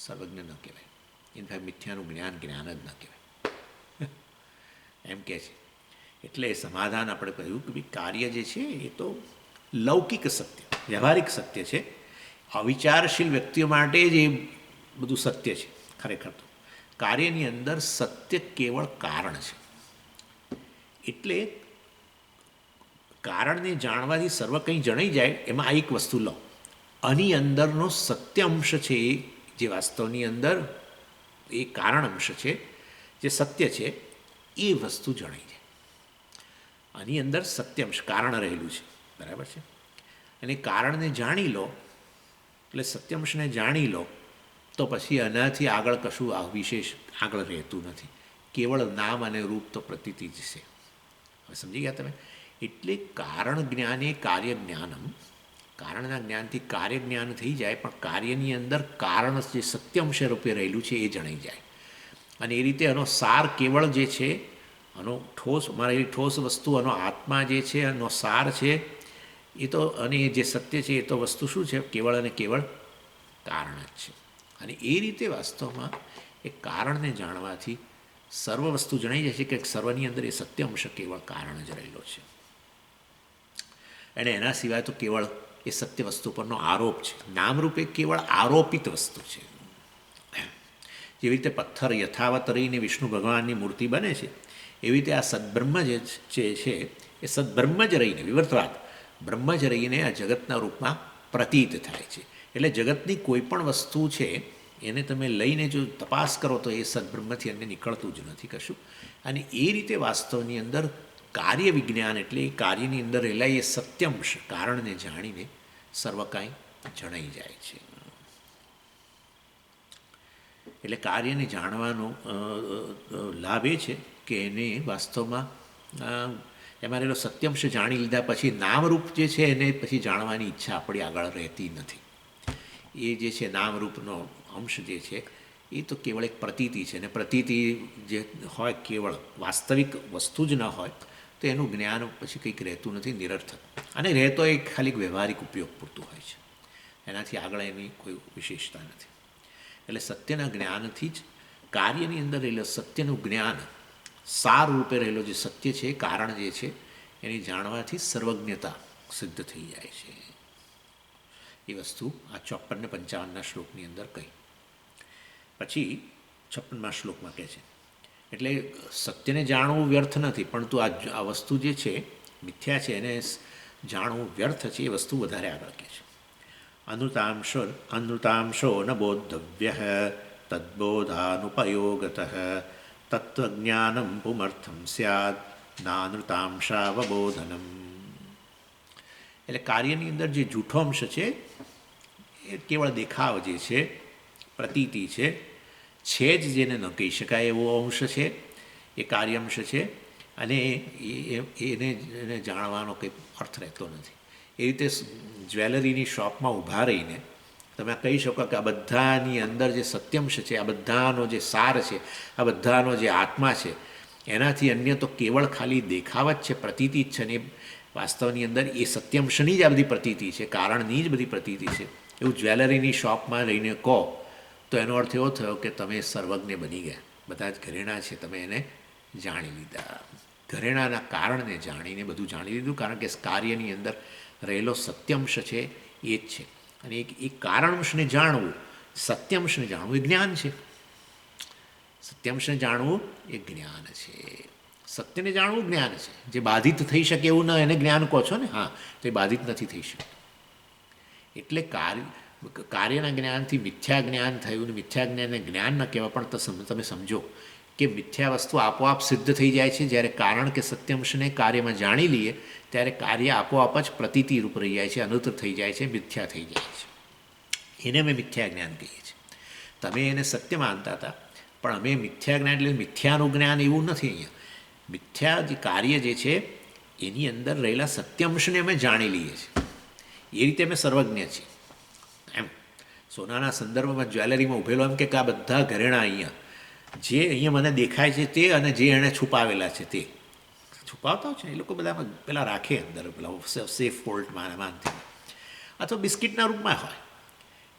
સર્વજ્ઞ ન કહેવાય. ઇનફેક્ટ મિથ્યાનું જ્ઞાન જ ન કહેવાય એમ કહે છે. એટલે સમાધાન આપણે કહ્યું કે ભાઈ કાર્ય જે છે એ તો લૌકિક સત્ય, વ્યવહારિક સત્ય છે. અવિચારશીલ વ્યક્તિઓ માટે જ એ બધું સત્ય છે. ખરેખર તો કાર્યની અંદર સત્ય કેવળ કારણ છે. એટલે કારણને જાણવાથી સર્વ કંઈ જણાઈ જાય. એમાં આ એક વસ્તુ લો, આની અંદરનો સત્ય અંશ છે એ જે વાસ્તવની અંદર એ કારણ અંશ છે, જે સત્ય છે એ વસ્તુ જણાઈ જાય. આની અંદર સત્યંશ કારણ રહેલું છે, બરાબર છે. અને કારણને જાણી લો એટલે સત્યંશને જાણી લો તો પછી આનાથી આગળ કશું વિશેષ આગળ રહેતું નથી. કેવળ નામ અને રૂપ તો પ્રતીતિ જ છે. હવે સમજી ગયા તમે? એટલે કારણ જ્ઞાન એ કાર્ય જ્ઞાનમ, કારણના જ્ઞાનથી કાર્ય જ્ઞાન થઈ જાય, પણ કાર્યની અંદર કારણ જે સત્યંશ રૂપે રહેલું છે એ જણાઈ જાય. અને એ રીતે આનો સાર કેવળ જે છે, આનો ઠોસ, મારી ઠોસ વસ્તુ, આનો આત્મા જે છે, આનો સાર છે એ તો, અને જે સત્ય છે એ તો વસ્તુ શું છે? કેવળ અને કેવળ કારણ જ છે. અને એ રીતે વાસ્તવમાં એ કારણને જાણવાથી સર્વ વસ્તુ જણાઈ જાય છે કે સર્વની અંદર એ સત્ય અંશ કેવળ કારણ જ રહેલો છે. અને એના સિવાય તો કેવળ એ સત્ય વસ્તુ પરનો આરોપ છે. નામરૂપે કેવળ આરોપિત વસ્તુ છે. જેવી રીતે પથ્થર યથાવત રહીને વિષ્ણુ ભગવાનની મૂર્તિ બને છે, એવી રીતે આ સદબ્રહ્મ જે છે એ સદબ્રહ્મ જ રહીને, વિવર્તવાદ બ્રહ્મ જ રહીને આ જગતના રૂપમાં પ્રતીત થાય છે. એટલે જગતની કોઈ પણ વસ્તુ છે એને તમે લઈને જો તપાસ કરો તો એ સદબ્રહ્મથી અન્ય નીકળતું જ નથી કશું. અને એ રીતે વાસ્તવની અંદર કાર્ય વિજ્ઞાન એટલે એ કાર્યની અંદર રહેલા એ સત્યંશ કારણને જાણીને સર્વ કાંઈ જણાઈ જાય છે. એટલે કાર્યને જાણવાનો લાભ એ છે કે એને વાસ્તવમાં એમાં રહેલો સત્યંશ જાણી લીધા પછી નામરૂપ જે છે એને પછી જાણવાની ઈચ્છા આપણી આગળ રહેતી નથી. એ જે છે નામરૂપનો અંશ જે છે એ તો કેવળ એક પ્રતીતિ છે. અને પ્રતીતિ જે હોય કેવળ વાસ્તવિક વસ્તુ જ ન હોય તો એનું જ્ઞાન પછી કંઈક રહેતું નથી, નિરર્થક. અને રહેતો એ ખાલી વ્યવહારિક ઉપયોગ પૂરતું હોય છે, એનાથી આગળ એની કોઈ વિશેષતા નથી. એટલે સત્યના જ્ઞાનથી જ કાર્યની અંદર રહેલો સત્યનું જ્ઞાન, સાર રૂપે રહેલો જે સત્ય છે, કારણ જે છે, એની જાણવાથી સર્વજ્ઞતા સિદ્ધ થઈ જાય છે. એ વસ્તુ આ 54 ને 55ના શ્લોકની અંદર કહી. પછી 56મા શ્લોકમાં કહે છે એટલે સત્યને જાણવું વ્યર્થ નથી, પણ તું આ વસ્તુ જે છે મિથ્યા છે એને જાણવું વ્યર્થ છે એ વસ્તુ વધારે આગળ કહે છે. અનૃતાંશો ન બોદ્ધવ્ય તદ્બોધાનુપયોગત તત્વજ્ઞાનમ પુમર્થમ સ્યાદ નાનૃતાંશાવબોધનમ. એટલે કાર્યની અંદર જે જૂઠો અંશ છે એ કેવળ દેખાવ જે છે, પ્રતીતિ છે જ જેને ન કહી શકાય એવો અંશ છે, એ કાર્યંશ છે. અને એને જાણવાનો કંઈ અર્થ રહેતો નથી. એ રીતે જ્વેલરીની શોપમાં ઊભા રહીને તમે કહી શકો કે આ બધાની અંદર જે સત્યંશ છે, આ બધાનો જે સાર છે, આ બધાનો જે આત્મા છે, એનાથી અન્ય તો કેવળ ખાલી દેખાવ જ છે, પ્રતીતિ જ છે. ને વાસ્તવની અંદર એ સત્યંશની જ આ બધી પ્રતીતિ છે, કારણની જ બધી પ્રતીતિ છે. એવું જ્વેલરીની શોપમાં રહીને કહો તો એનો અર્થ એવો થયો કે તમે સર્વજ્ઞ બની ગયા. બધા જ ઘરેણા છે, તમે એને જાણી લીધા. ઘરેણાના કારણને જાણીને બધું જાણી લીધું, કારણ કે કાર્યની અંદર રહેલો સત્યંશ છે એ જ છે. અને એ કારણંશને જાણવું, સત્યંશને જાણવું એ જ્ઞાન છે. સત્યંશને જાણવું એ જ્ઞાન છે. સત્યને જાણવું જ્ઞાન છે. જે બાધિત થઈ શકે એવું ન એને જ્ઞાન કહો છો ને, હા, તો એ બાધિત નથી થઈ શકતું. એટલે કાર્યના જ્ઞાનથી મિથ્યા જ્ઞાન થયું. ને મિથ્યા જ્ઞાનને જ્ઞાન ન કહેવાય, પણ તમે સમજો કે મિથ્યા વસ્તુ આપોઆપ સિદ્ધ થઈ જાય છે. જ્યારે કારણ કે સત્યંશને કાર્યમાં જાણી લઈએ ત્યારે કાર્ય આપોઆપ જ પ્રતીતિ રૂપ રહી જાય છે, અનુત્તર થઈ જાય છે, મિથ્યા થઈ જાય છે. એને અમે મિથ્યા જ્ઞાન કહીએ છીએ. તમે એને સત્ય માનતા હતા, પણ અમે મિથ્યા જ્ઞાન એટલે મિથ્યાનું જ્ઞાન એવું નથી. અહીંયા મિથ્યા જે કાર્ય જે છે એની અંદર રહેલા સત્યંશને અમે જાણી લઈએ છીએ. એ રીતે અમે સર્વજ્ઞ છીએ. એમ સોનાના સંદર્ભમાં જ્વેલરીમાં ઉભેલો એમ કે આ બધા ઘરેણાં અહીંયા જે અહીંયા મને દેખાય છે તે અને જે એણે છુપાવેલા છે તે છુપાવતા હોય છે એ લોકો બધા પેલા રાખે અંદર પેલા સેફ ફોલ્ટમાં માનથી અથવા બિસ્કિટના રૂપમાં હોય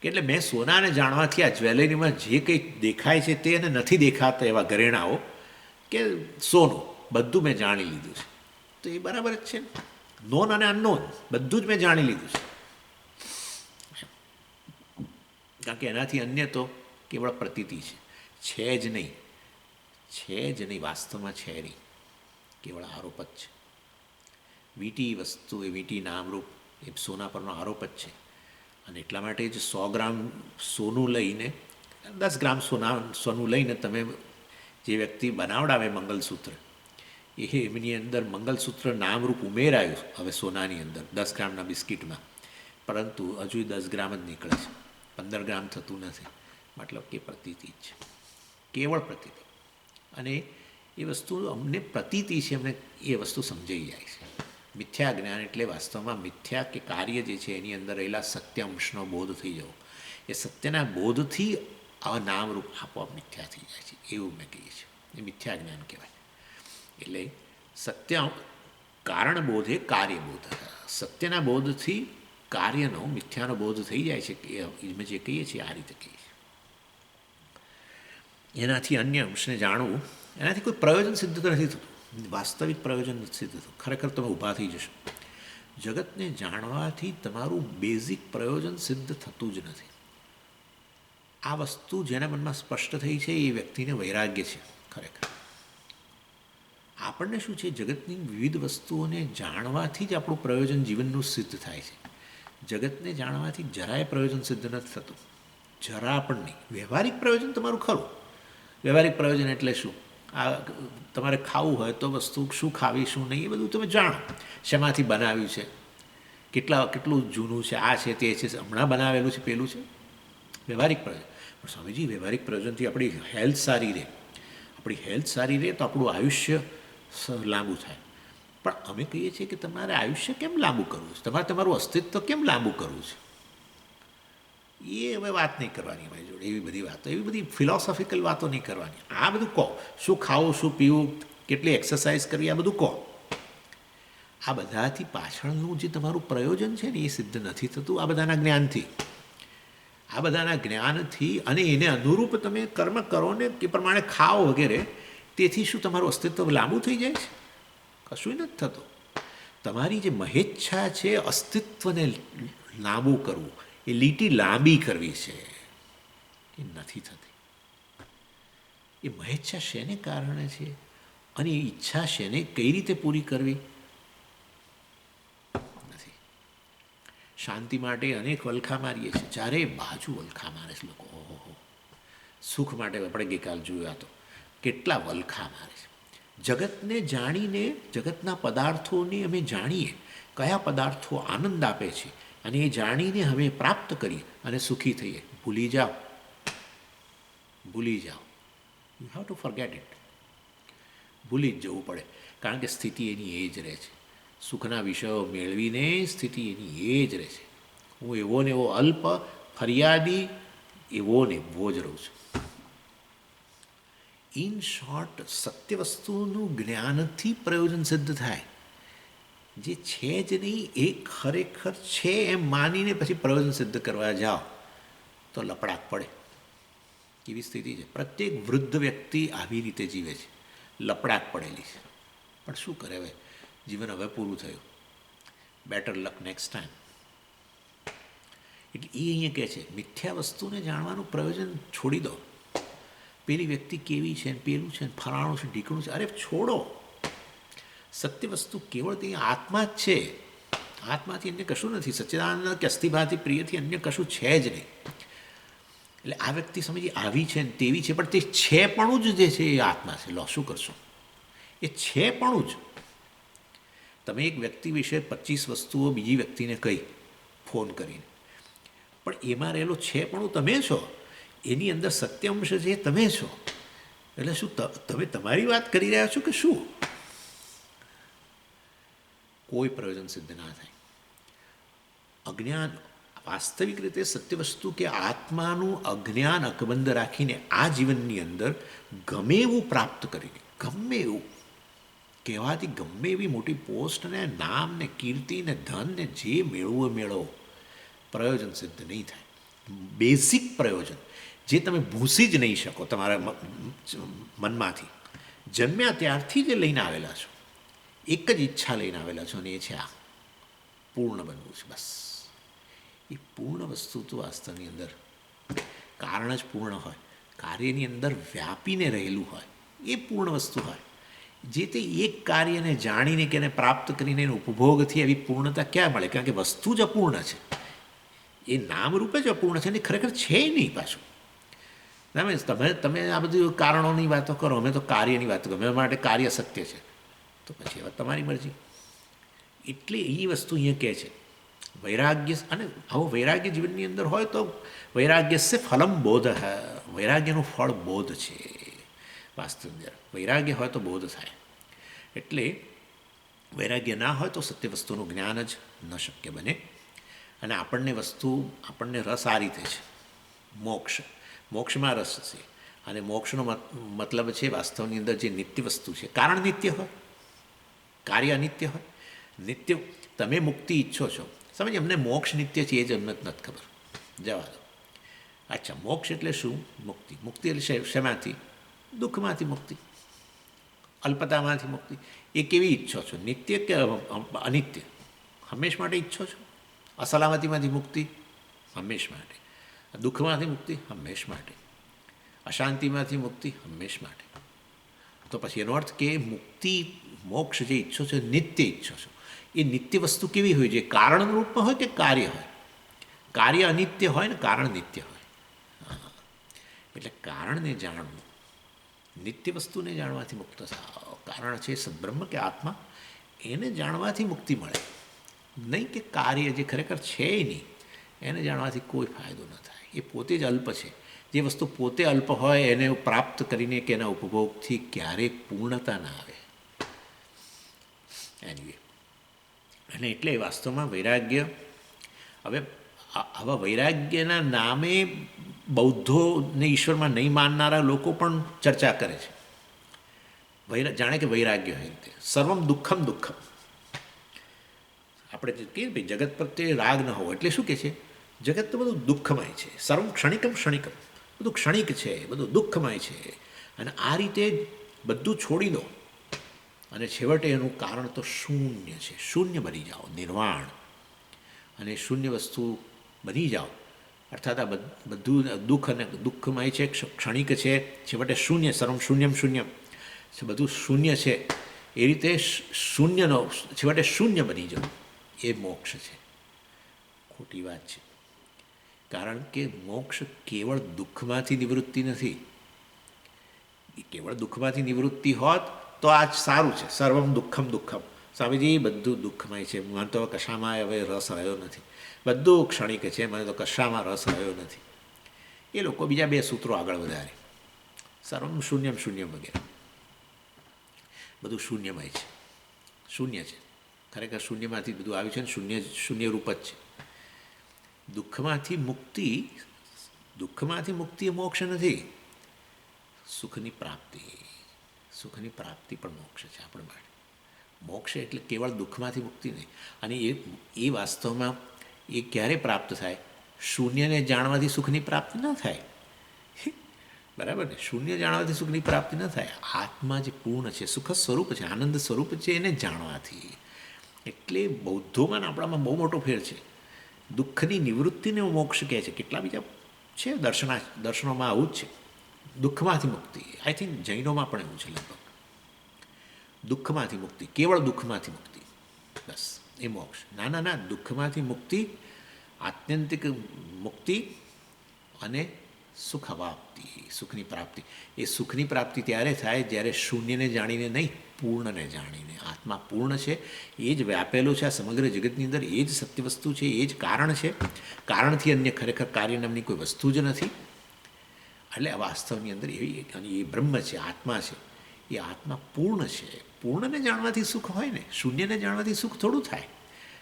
કે એટલે મેં સોનાને જાણવાથી આ જ્વેલરીમાં જે કંઈ દેખાય છે તે અને નથી દેખાતા એવા ઘરેણાઓ કે સોનું બધું મેં જાણી લીધું છે. તો એ બરાબર જ છે. નોન અને અનનોન બધું જ મેં જાણી લીધું છે. કારણ કે એનાથી અન્ય તો કેવળ પ્રતીતિ છે જ નહીં. છે જ નહીં, વાસ્તવમાં છે નહીં, કેવળ આરોપ જ છે. વીંટી વસ્તુ એ વીંટી નામરૂપ એ સોના પરનો આરોપ જ છે. અને એટલા માટે જ 100 ગ્રામ સોનું લઈને 10 ગ્રામ સોનું લઈને તમે જે વ્યક્તિ બનાવડાવે મંગલસૂત્ર એમની અંદર મંગલસૂત્ર નામરૂપ ઉમેરાયું હવે સોનાની અંદર 10 ગ્રામના બિસ્કિટમાં, પરંતુ હજુ 10 ગ્રામ જ નીકળે છે, 15 ગ્રામ થતું નથી. મતલબ કે પ્રતીતિ જ છે, કેવળ પ્રતીતિ. અને એ વસ્તુ અમને પ્રતીતિ છે, અમને એ વસ્તુ સમજાઈ જાય છે. મિથ્યા જ્ઞાન એટલે વાસ્તવમાં મિથ્યા કે કાર્ય જે છે એની અંદર રહેલા સત્ય અંશનો બોધ થઈ જવો. એ સત્યના બોધથી આ નામરૂપ આપોઆપ મિથ્યા થઈ જાય છે, એવું મેં કહીએ છીએ. એ મિથ્યા જ્ઞાન કહેવાય. એટલે સત્ય કારણ બોધ એ કાર્ય બોધ. સત્યના બોધથી કાર્યનો મિથ્યાનો બોધ થઈ જાય છે કે અમે જે કહીએ છીએ આ રીતે કહીએ છીએ. એનાથી અન્ય અંશને જાણવું, એનાથી કોઈ પ્રયોજન સિદ્ધ તો નથી થતું. વાસ્તવિક પ્રયોજન નથી સિદ્ધ થતું. ખરેખર તમે ઊભા થઈ જશો. જગતને જાણવાથી તમારું બેઝિક પ્રયોજન સિદ્ધ થતું જ નથી. આ વસ્તુ જેના મનમાં સ્પષ્ટ થઈ છે એ વ્યક્તિને વૈરાગ્ય છે. ખરેખર આપણને શું છે, જગતની વિવિધ વસ્તુઓને જાણવાથી જ આપણું પ્રયોજન જીવનનું સિદ્ધ થાય છે. જગતને જાણવાથી જરાય પ્રયોજન સિદ્ધ નથી થતું, જરા પણ નહીં. વ્યવહારિક પ્રયોજન તમારું ખરું. વ્યવહારિક પ્રયોજન એટલે શું? આ તમારે ખાવું હોય તો વસ્તુ શું ખાવી શું નહીં એ બધું તમે જાણો. શેમાંથી બનાવ્યું છે, કેટલું જૂનું છે, આ છે તે છે, હમણાં બનાવેલું છે, પેલું છે. વ્યવહારિક પ્રયોજન. પણ સ્વામીજી વ્યવહારિક પ્રયોજનથી આપણી હેલ્થ સારી રહે. આપણી હેલ્થ સારી રહે તો આપણું આયુષ્ય લાંબુ થાય. પણ અમે કહીએ છીએ કે તમારે આયુષ્ય કેમ લાંબુ કરવું છે, તમારે તમારું અસ્તિત્વ કેમ લાંબુ કરવું છે, એ હવે વાત નહીં કરવાની અમારી જોડે. એવી બધી વાતો, એવી બધી ફિલોસોફિકલ વાતો નહીં કરવાની. આ બધું કહો, શું ખાવું, શું પીવું, કેટલી એક્સરસાઇઝ કરવી, આ બધું કહો. આ બધાથી પાછળનું જે તમારું પ્રયોજન છે ને એ સિદ્ધ નથી થતું આ બધાના જ્ઞાનથી. આ બધાના જ્ઞાનથી અને એને અનુરૂપ તમે કર્મ કરો ને એ પ્રમાણે ખાઓ વગેરે, તેથી શું તમારું અસ્તિત્વ લાંબુ થઈ જાય છે? કશું નથી થતું. તમારી જે મહેચ્છા છે અસ્તિત્વને લાંબુ કરવું, એ લીટી લાંબી કરવી છે, એ નથી થતી. એ મહેચ્છા શેને કારણે છે અને એ ઈચ્છા શેને કઈ રીતે પૂરી કરવી નથી. શાંતિ માટે અનેક વલખા મારીએ છીએ, ચારે બાજુ વલખા મારે છે લોકો. ઓહો, સુખ માટે આપણે ગઈકાલ જોયા તો કેટલા વલખા મારે છે. જગતને જાણીને, જગતના પદાર્થોને અમે જાણીએ કયા પદાર્થો આનંદ આપે છે અને એ જાણીને અમે પ્રાપ્ત કરીએ અને સુખી થઈએ. ભૂલી જાઓ, ભૂલી જાઓ. You have to forget it. ભૂલી જ જવું પડે, કારણ કે સ્થિતિ એની એ જ રહે છે. સુખના વિષયો મેળવીને સ્થિતિ એની એ જ રહે છે. હું એવો ને એવો અલ્પ ફરિયાદી એવો ને એવો જ રહું છું. ઇન શોર્ટ, સત્ય વસ્તુનું જ્ઞાનથી પ્રયોજન સિદ્ધ થાય. જે છે જ નહીં એ ખરેખર છે એમ માનીને પછી પ્રયોજન સિદ્ધ કરવા જાઓ તો લપડાક પડે. એવી સ્થિતિ છે. પ્રત્યેક વૃદ્ધ વ્યક્તિ આવી રીતે જીવે છે, લપડાક પડેલી છે. પણ શું કરે, હવે જીવન હવે પૂરું થયું, બેટર લક નેક્સ્ટ ટાઈમ. એટલે એ અહીંયા કહે છે મિથ્યા વસ્તુને જાણવાનું પ્રયોજન છોડી દો. પેલી વ્યક્તિ કેવી છે ને પેલું છે ને ફલાણું છે ઢીકણું છે, અરે છોડો. સત્ય વસ્તુ કેવળ તે આત્મા જ છે. આત્માથી અન્ય કશું નથી. સચ્ચિદાનંદ કે અસ્થિભાથી પ્રિયથી અન્ય કશું છે જ નહીં. એટલે આ વ્યક્તિ સમજી આવી છે ને તેવી છે, પણ તે છે પણ જ જે છે એ આત્મા છે. લો, શું કરશો? એ છે પણ જ. તમે એક વ્યક્તિ વિશે 25 વસ્તુઓ બીજી વ્યક્તિને કહી ફોન કરીને, પણ એમાં રહેલો છે પણ તમે છો. એની અંદર સત્ય અંશ છે તમે છો. એટલે શું તમે તમારી વાત કરી રહ્યા છો કે શું? કોઈ પ્રયોજન સિદ્ધ ના થાય. અજ્ઞાન, વાસ્તવિક રીતે સત્ય વસ્તુ કે આત્માનું અજ્ઞાન અકબંધ રાખીને આ જીવનની અંદર ગમે એવું પ્રાપ્ત કરીને, ગમે એવું કહેવાથી ગમે એવી મોટી પોસ્ટ ને નામ ને કીર્તિ ને ધન ને જે મેળવો મેળવો, પ્રયોજન સિદ્ધ નહીં થાય. બેઝિક પ્રયોજન જે તમે ભૂસી જ નહીં શકો તમારા મનમાંથી, જન્મ્યા ત્યારથી જે લઈને આવેલા છો, એક જ ઈચ્છા લઈને આવેલા છો, અને એ છે આ પૂર્ણ બનવું છે. બસ એ પૂર્ણ વસ્તુ તો વાસ્તવની અંદર કારણ જ પૂર્ણ હોય, કાર્યની અંદર વ્યાપીને રહેલું હોય, એ પૂર્ણ વસ્તુ હોય. જે તે એક કાર્યને જાણીને કે એને પ્રાપ્ત કરીને એનો ઉપભોગથી એવી પૂર્ણતા ક્યાં મળે? કારણ કે વસ્તુ જ અપૂર્ણ છે, એ નામરૂપે જ અપૂર્ણ છે, અને ખરેખર છે નહીં પાછું. તમે આ બધી કારણોની વાતો કરો, અમે તો કાર્યની વાતો કરો, અમે માટે કાર્ય સત્ય છે, તો પછી હવે તમારી મરજી. એટલે એ વસ્તુ અહીંયા કહે છે વૈરાગ્ય. અને આવો વૈરાગ્ય જીવનની અંદર હોય તો વૈરાગ્ય સે ફલમ બોધ, વૈરાગ્યનું ફળ બોધ છે. વાસ્તવ વૈરાગ્ય હોય તો બોધ થાય. એટલે વૈરાગ્ય ના હોય તો સત્ય વસ્તુનું જ્ઞાન જ ન શક્ય બને. અને આપણને રસ આ રીતે છે, મોક્ષમાં રસ છે. અને મોક્ષનો મતલબ છે વાસ્તવની અંદર જે નિત્ય વસ્તુ છે. કારણ નિત્ય હોય, કાર્ય અનિત્ય હોય. નિત્ય તમે મુક્તિ ઈચ્છો છો, સમજ, અમને મોક્ષ નિત્ય છે એ જ અમને નથી ખબર, જવા દો. અચ્છા, મોક્ષ એટલે શું? મુક્તિ. મુક્તિ એટલે શેમાંથી? દુઃખમાંથી મુક્તિ, અલ્પતામાંથી મુક્તિ. એ કેવી ઈચ્છો છો? નિત્ય કે અનિત્ય? હંમેશ માટે ઈચ્છો છો? અસલામતીમાંથી મુક્તિ હંમેશ માટે, દુઃખમાંથી મુક્તિ હંમેશ માટે, અશાંતિમાંથી મુક્તિ હંમેશ માટે. તો પછી એનો અર્થ કે મુક્તિ, મોક્ષ જે ઈચ્છો છો, નિત્ય ઈચ્છો છો, એ નિત્ય વસ્તુ કેવી હોય છે? કારણ રૂપમાં હોય કે કાર્ય હોય? કાર્ય અનિત્ય હોય ને કારણ નિત્ય હોય. એટલે કારણને જાણવું, નિત્ય વસ્તુને જાણવાથી મુક્ત થાવ. કારણ છે સદ્બ્રહ્મ કે આત્મા, એને જાણવાથી મુક્તિ મળે. નહીં કે કાર્ય જે ખરેખર છે નહીં એને જાણવાથી કોઈ ફાયદો ન થાય. એ પોતે જ અલ્પ છે. જે વસ્તુ પોતે અલ્પ હોય એને પ્રાપ્ત કરીને કે એના ઉપભોગથી ક્યારેય પૂર્ણતા ના આવે. એનીવે, અને એટલે વાસ્તવમાં વૈરાગ્ય, હવે આવા વૈરાગ્યના નામે બૌદ્ધોને ઈશ્વરમાં નહીં માનનારા લોકો પણ ચર્ચા કરે છે. જાણે કે વૈરાગ્ય હોય રીતે સર્વમ દુઃખમ દુઃખમ. આપણે કહીએ ભાઈ જગત પ્રત્યે રાગ ન હોવો એટલે શું કહે છે? જગત તો બધું દુઃખમય છે, સર્વમ ક્ષણિકમ ક્ષણિકમ, બધું ક્ષણિક છે, બધું દુઃખમય છે. અને આ રીતે બધું છોડી દો અને છેવટે એનું કારણ તો શૂન્ય છે. શૂન્ય બની જાઓ, નિર્વાણ. અને શૂન્ય વસ્તુ બની જાઓ, અર્થાત આ બધું દુઃખ અને દુઃખમય છે, ક્ષણિક છે, છેવટે શૂન્ય, સર્વમ શૂન્યમ શૂન્યમ, બધું શૂન્ય છે. એ રીતે શૂન્યનો છેવટે શૂન્ય બની જાઓ, એ મોક્ષ છે. ખોટી વાત છે. કારણ કે મોક્ષ કેવળ દુઃખમાંથી નિવૃત્તિ નથી. કેવળ દુઃખમાંથી નિવૃત્તિ હોત તો આ જ સારું છે. સર્વમ દુઃખમ દુઃખમ, સ્વામીજી બધું દુઃખમય છે, મને તો કશામાં હવે રસ રહ્યો નથી, બધું ક્ષણિક છે, મને તો કશામાં રસ રહ્યો નથી. એ લોકો બીજા બે સૂત્રો આગળ વધારે, સર્વમ શૂન્યમ શૂન્યમ વગેરે, બધું શૂન્યમય છે, શૂન્ય છે. ખરેખર શૂન્યમાંથી બધું આવ્યું છે ને શૂન્ય રૂપ જ છે. દુઃખમાંથી મુક્તિ એ મોક્ષ નથી. સુખની પ્રાપ્તિ પણ મોક્ષ છે આપણા માટે. મોક્ષ એટલે કેવળ દુઃખમાંથી મુક્તિ નહીં. અને એ વાસ્તવમાં એ ક્યારે પ્રાપ્ત થાય? શૂન્યને જાણવાથી સુખની પ્રાપ્તિ ન થાય, બરાબર ને? શૂન્ય જાણવાથી સુખની પ્રાપ્તિ ન થાય. આત્મા જે પૂર્ણ છે, સુખ સ્વરૂપ છે, આનંદ સ્વરૂપ છે, એને જાણવાથી. એટલે બૌદ્ધોમાં આપણામાં બહુ મોટો ફેર છે. દુઃખની નિવૃત્તિને મોક્ષ કહે છે. કેટલા બીજા છે દર્શનોમાં આવું જ છે. દુઃખમાંથી મુક્તિ, આઈ થિંક જૈનોમાં પણ એવું છે લગભગ. દુઃખમાંથી મુક્તિ, કેવળ દુઃખમાંથી મુક્તિ, બસ એ મોક્ષ. ના, દુઃખમાંથી મુક્તિ, આત્યંતિક મુક્તિ અને સુખ અવાપ્તિ, સુખની પ્રાપ્તિ. એ સુખની પ્રાપ્તિ ત્યારે થાય જ્યારે શૂન્યને જાણીને નહીં, પૂર્ણને જાણીને. આત્મા પૂર્ણ છે, એ જ વ્યાપેલો છે આ સમગ્ર જગતની અંદર, એ જ સત્ય વસ્તુ છે, એ જ કારણ છે. કારણથી અન્ય ખરેખર કાર્ય નામની કોઈ વસ્તુ જ નથી. એટલે આ વાસ્તવની અંદર એવી અને એ બ્રહ્મ છે, આત્મા છે, એ આત્મા પૂર્ણ છે. પૂર્ણને જાણવાથી સુખ હોય ને, શૂન્યને જાણવાથી સુખ થોડું થાય.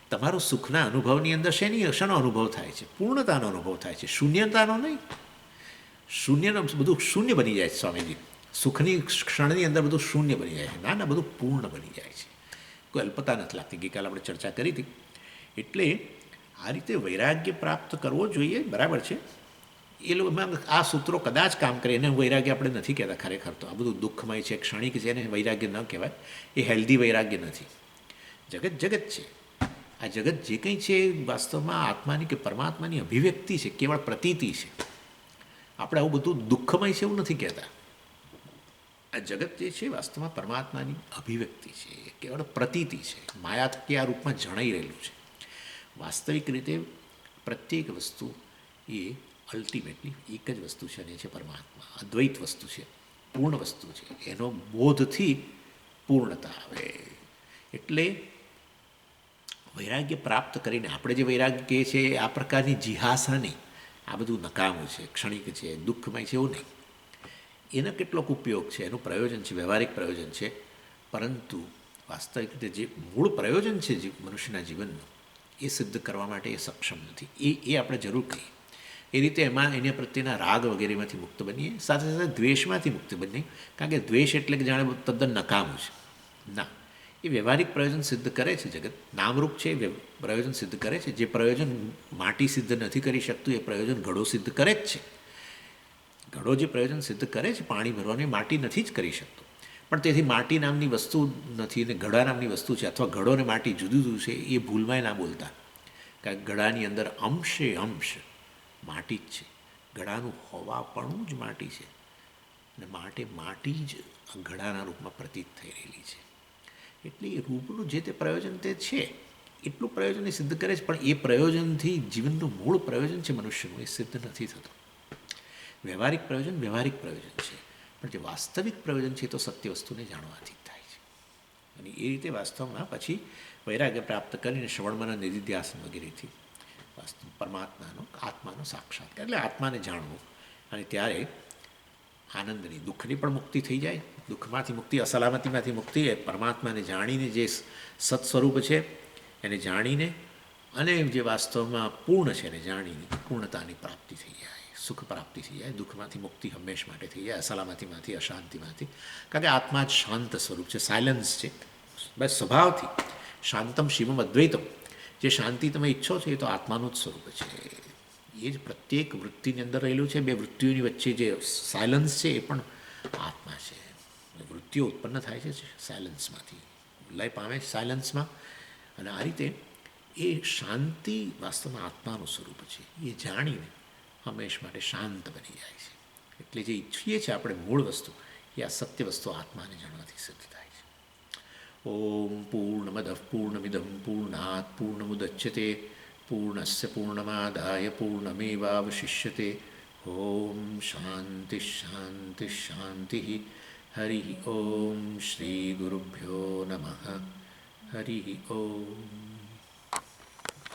તમારો સુખના અનુભવની અંદર શેનો અનુભવ થાય છે? પૂર્ણતાનો અનુભવ થાય છે, શૂન્યતાનો નહીં. શૂન્યનો બધું શૂન્ય બની જાય છે સ્વામીજી. સુખની ક્ષણની અંદર બધું શૂન્ય બની જાય છે. ના ના, બધું પૂર્ણ બની જાય છે. કોઈ અલ્પતા નથી લાગતી. ગઈકાલે આપણે ચર્ચા કરી હતી. એટલે આ રીતે વૈરાગ્ય પ્રાપ્ત કરવો જોઈએ, બરાબર છે. એ લોકોમાં આ સૂત્રો કદાચ કામ કરે. એને વૈરાગ્ય આપણે નથી કહેતા ખરેખર. તો આ બધું દુઃખમય છે, ક્ષણિક છે, એને વૈરાગ્ય ન કહેવાય. એ હેલ્ધી વૈરાગ્ય નથી. જગત જગત છે. આ જગત જે કંઈ છે એ વાસ્તવમાં આત્માની કે પરમાત્માની અભિવ્યક્તિ છે, કેવળ પ્રતીતિ છે. આપણે આવું બધું દુઃખમય છે એવું નથી કહેતા. આ જગત જે છે વાસ્તવમાં પરમાત્માની અભિવ્યક્તિ છે, કેવળ પ્રતીતિ છે. માયા થકી આ રૂપમાં જણાઈ રહેલું છે. વાસ્તવિક રીતે પ્રત્યેક વસ્તુ એ અલ્ટિમેટલી એક જ વસ્તુ છે, અને એ છે પરમાત્મા. અદ્વૈત વસ્તુ છે, પૂર્ણ વસ્તુ છે. એનો બોધથી પૂર્ણતા આવે. એટલે વૈરાગ્ય પ્રાપ્ત કરીને આપણે જે વૈરાગ્ય કહે છે આ પ્રકારની જિહાસા નહીં. આ બધું નકામું છે, ક્ષણિક છે, દુઃખમય છે, એવું નહીં. એનો કેટલોક ઉપયોગ છે, એનું પ્રયોજન છે, વ્યવહારિક પ્રયોજન છે. પરંતુ વાસ્તવિક રીતે જે મૂળ પ્રયોજન છે મનુષ્યના જીવનનું, એ સિદ્ધ કરવા માટે એ સક્ષમ નથી. એ આપણે જરૂર કહીએ. એ રીતે એમાં એને પ્રત્યેના રાગ વગેરેમાંથી મુક્ત બનીએ. સાથે સાથે દ્વેષમાંથી મુક્ત બનીએ. કારણ કે દ્વેષ એટલે કે જાણે તદ્દન નકામું છે. ના, એ વ્યવહારિક પ્રયોજન સિદ્ધ કરે છે. જગત નામરૂપ છે, એ પ્રયોજન સિદ્ધ કરે છે. જે પ્રયોજન માટી સિદ્ધ નથી કરી શકતું, એ પ્રયોજન ઘડો સિદ્ધ કરે જ છે. ઘડો જે પ્રયોજન સિદ્ધ કરે છે પાણી ભરવાની, માટી નથી જ કરી શકતો. પણ તેથી માટી નામની વસ્તુ નથી અને ઘડા નામની વસ્તુ છે, અથવા ઘડો અને માટી જુદું જુદું છે, એ ભૂલમાંય ના બોલતા. કારણ કે ઘડાની અંદર અંશે અંશ માટી જ છે. ઘડાનું હોવાપણું જ માટી છે, અને માટે માટી જ ઘડાના રૂપમાં પ્રતીત થઈ રહેલી છે. એટલે એ રૂપનું જે તે પ્રયોજન તે છે, એટલું પ્રયોજન એ સિદ્ધ કરે છે. પણ એ પ્રયોજનથી જીવનનું મૂળ પ્રયોજન છે મનુષ્યનું, એ સિદ્ધ નથી થતું. વ્યવહારિક પ્રયોજન વ્યવહારિક પ્રયોજન છે, પણ જે વાસ્તવિક પ્રયોજન છે એ તો સત્ય વસ્તુને જાણવાથી જ થાય છે. અને એ રીતે વાસ્તવમાં પછી વૈરાગ્ય પ્રાપ્ત કરીને શ્રવણમનન નિધિધ્યાસન વગેરેથી વાસ્તવ પરમાત્માનો આત્માનો સાક્ષાત્કાર, એટલે આત્માને જાણવું. અને ત્યારે આનંદની, દુઃખની પણ મુક્તિ થઈ જાય. દુઃખમાંથી મુક્તિ, અસલામતીમાંથી મુક્તિ, એ પરમાત્માને જાણીને જે સત સ્વરૂપ છે એને જાણીને, અને જે વાસ્તવમાં પૂર્ણ છે એને જાણીને પૂર્ણતાની પ્રાપ્તિ થઈ જાય, સુખ પ્રાપ્તિ થઈ જાય. દુઃખમાંથી મુક્તિ હંમેશ માટે થઈ જાય, અસલામતીમાંથી, અશાંતિમાંથી. કારણ કે આત્મા જ શાંત સ્વરૂપ છે, સાયલન્સ છે. બસ સ્વભાવથી શાંતમ શિવમ અદ્વૈતમ. જે શાંતિ તમે ઈચ્છો છો એ તો આત્માનું જ સ્વરૂપ છે. એ જ પ્રત્યેક વૃત્તિની અંદર રહેલું છે. બે વૃત્તિઓની વચ્ચે જે સાયલન્સ છે એ પણ આત્મા છે. વૃત્તિઓ ઉત્પન્ન થાય છે સાયલન્સમાંથી, લય પામે છે સાયલન્સમાં. અને આ રીતે એ શાંતિ વાસ્તવમાં આત્માનું સ્વરૂપ છે. એ જાણીને હંમેશ માટે શાંત બની જાય છે. એટલે જે ઈચ્છીએ છીએ આપણે મૂળ વસ્તુ, એ આ સત્ય વસ્તુ આત્માને જાણવાથી સિદ્ધ થાય છે. ઓમ પૂર્ણમદ પૂર્ણમિદમ પૂર્ણાત પૂર્ણમુદચ્યતે પૂર્ણસ્ય પૂર્ણમાદાય પૂર્ણમેવાવશિષ્યતે. ઓમ શાંતિ શાંતિ શાંતિ. હરિ ઓમ શ્રી ગુરુભ્યો નમઃ. હરિ ઓમ.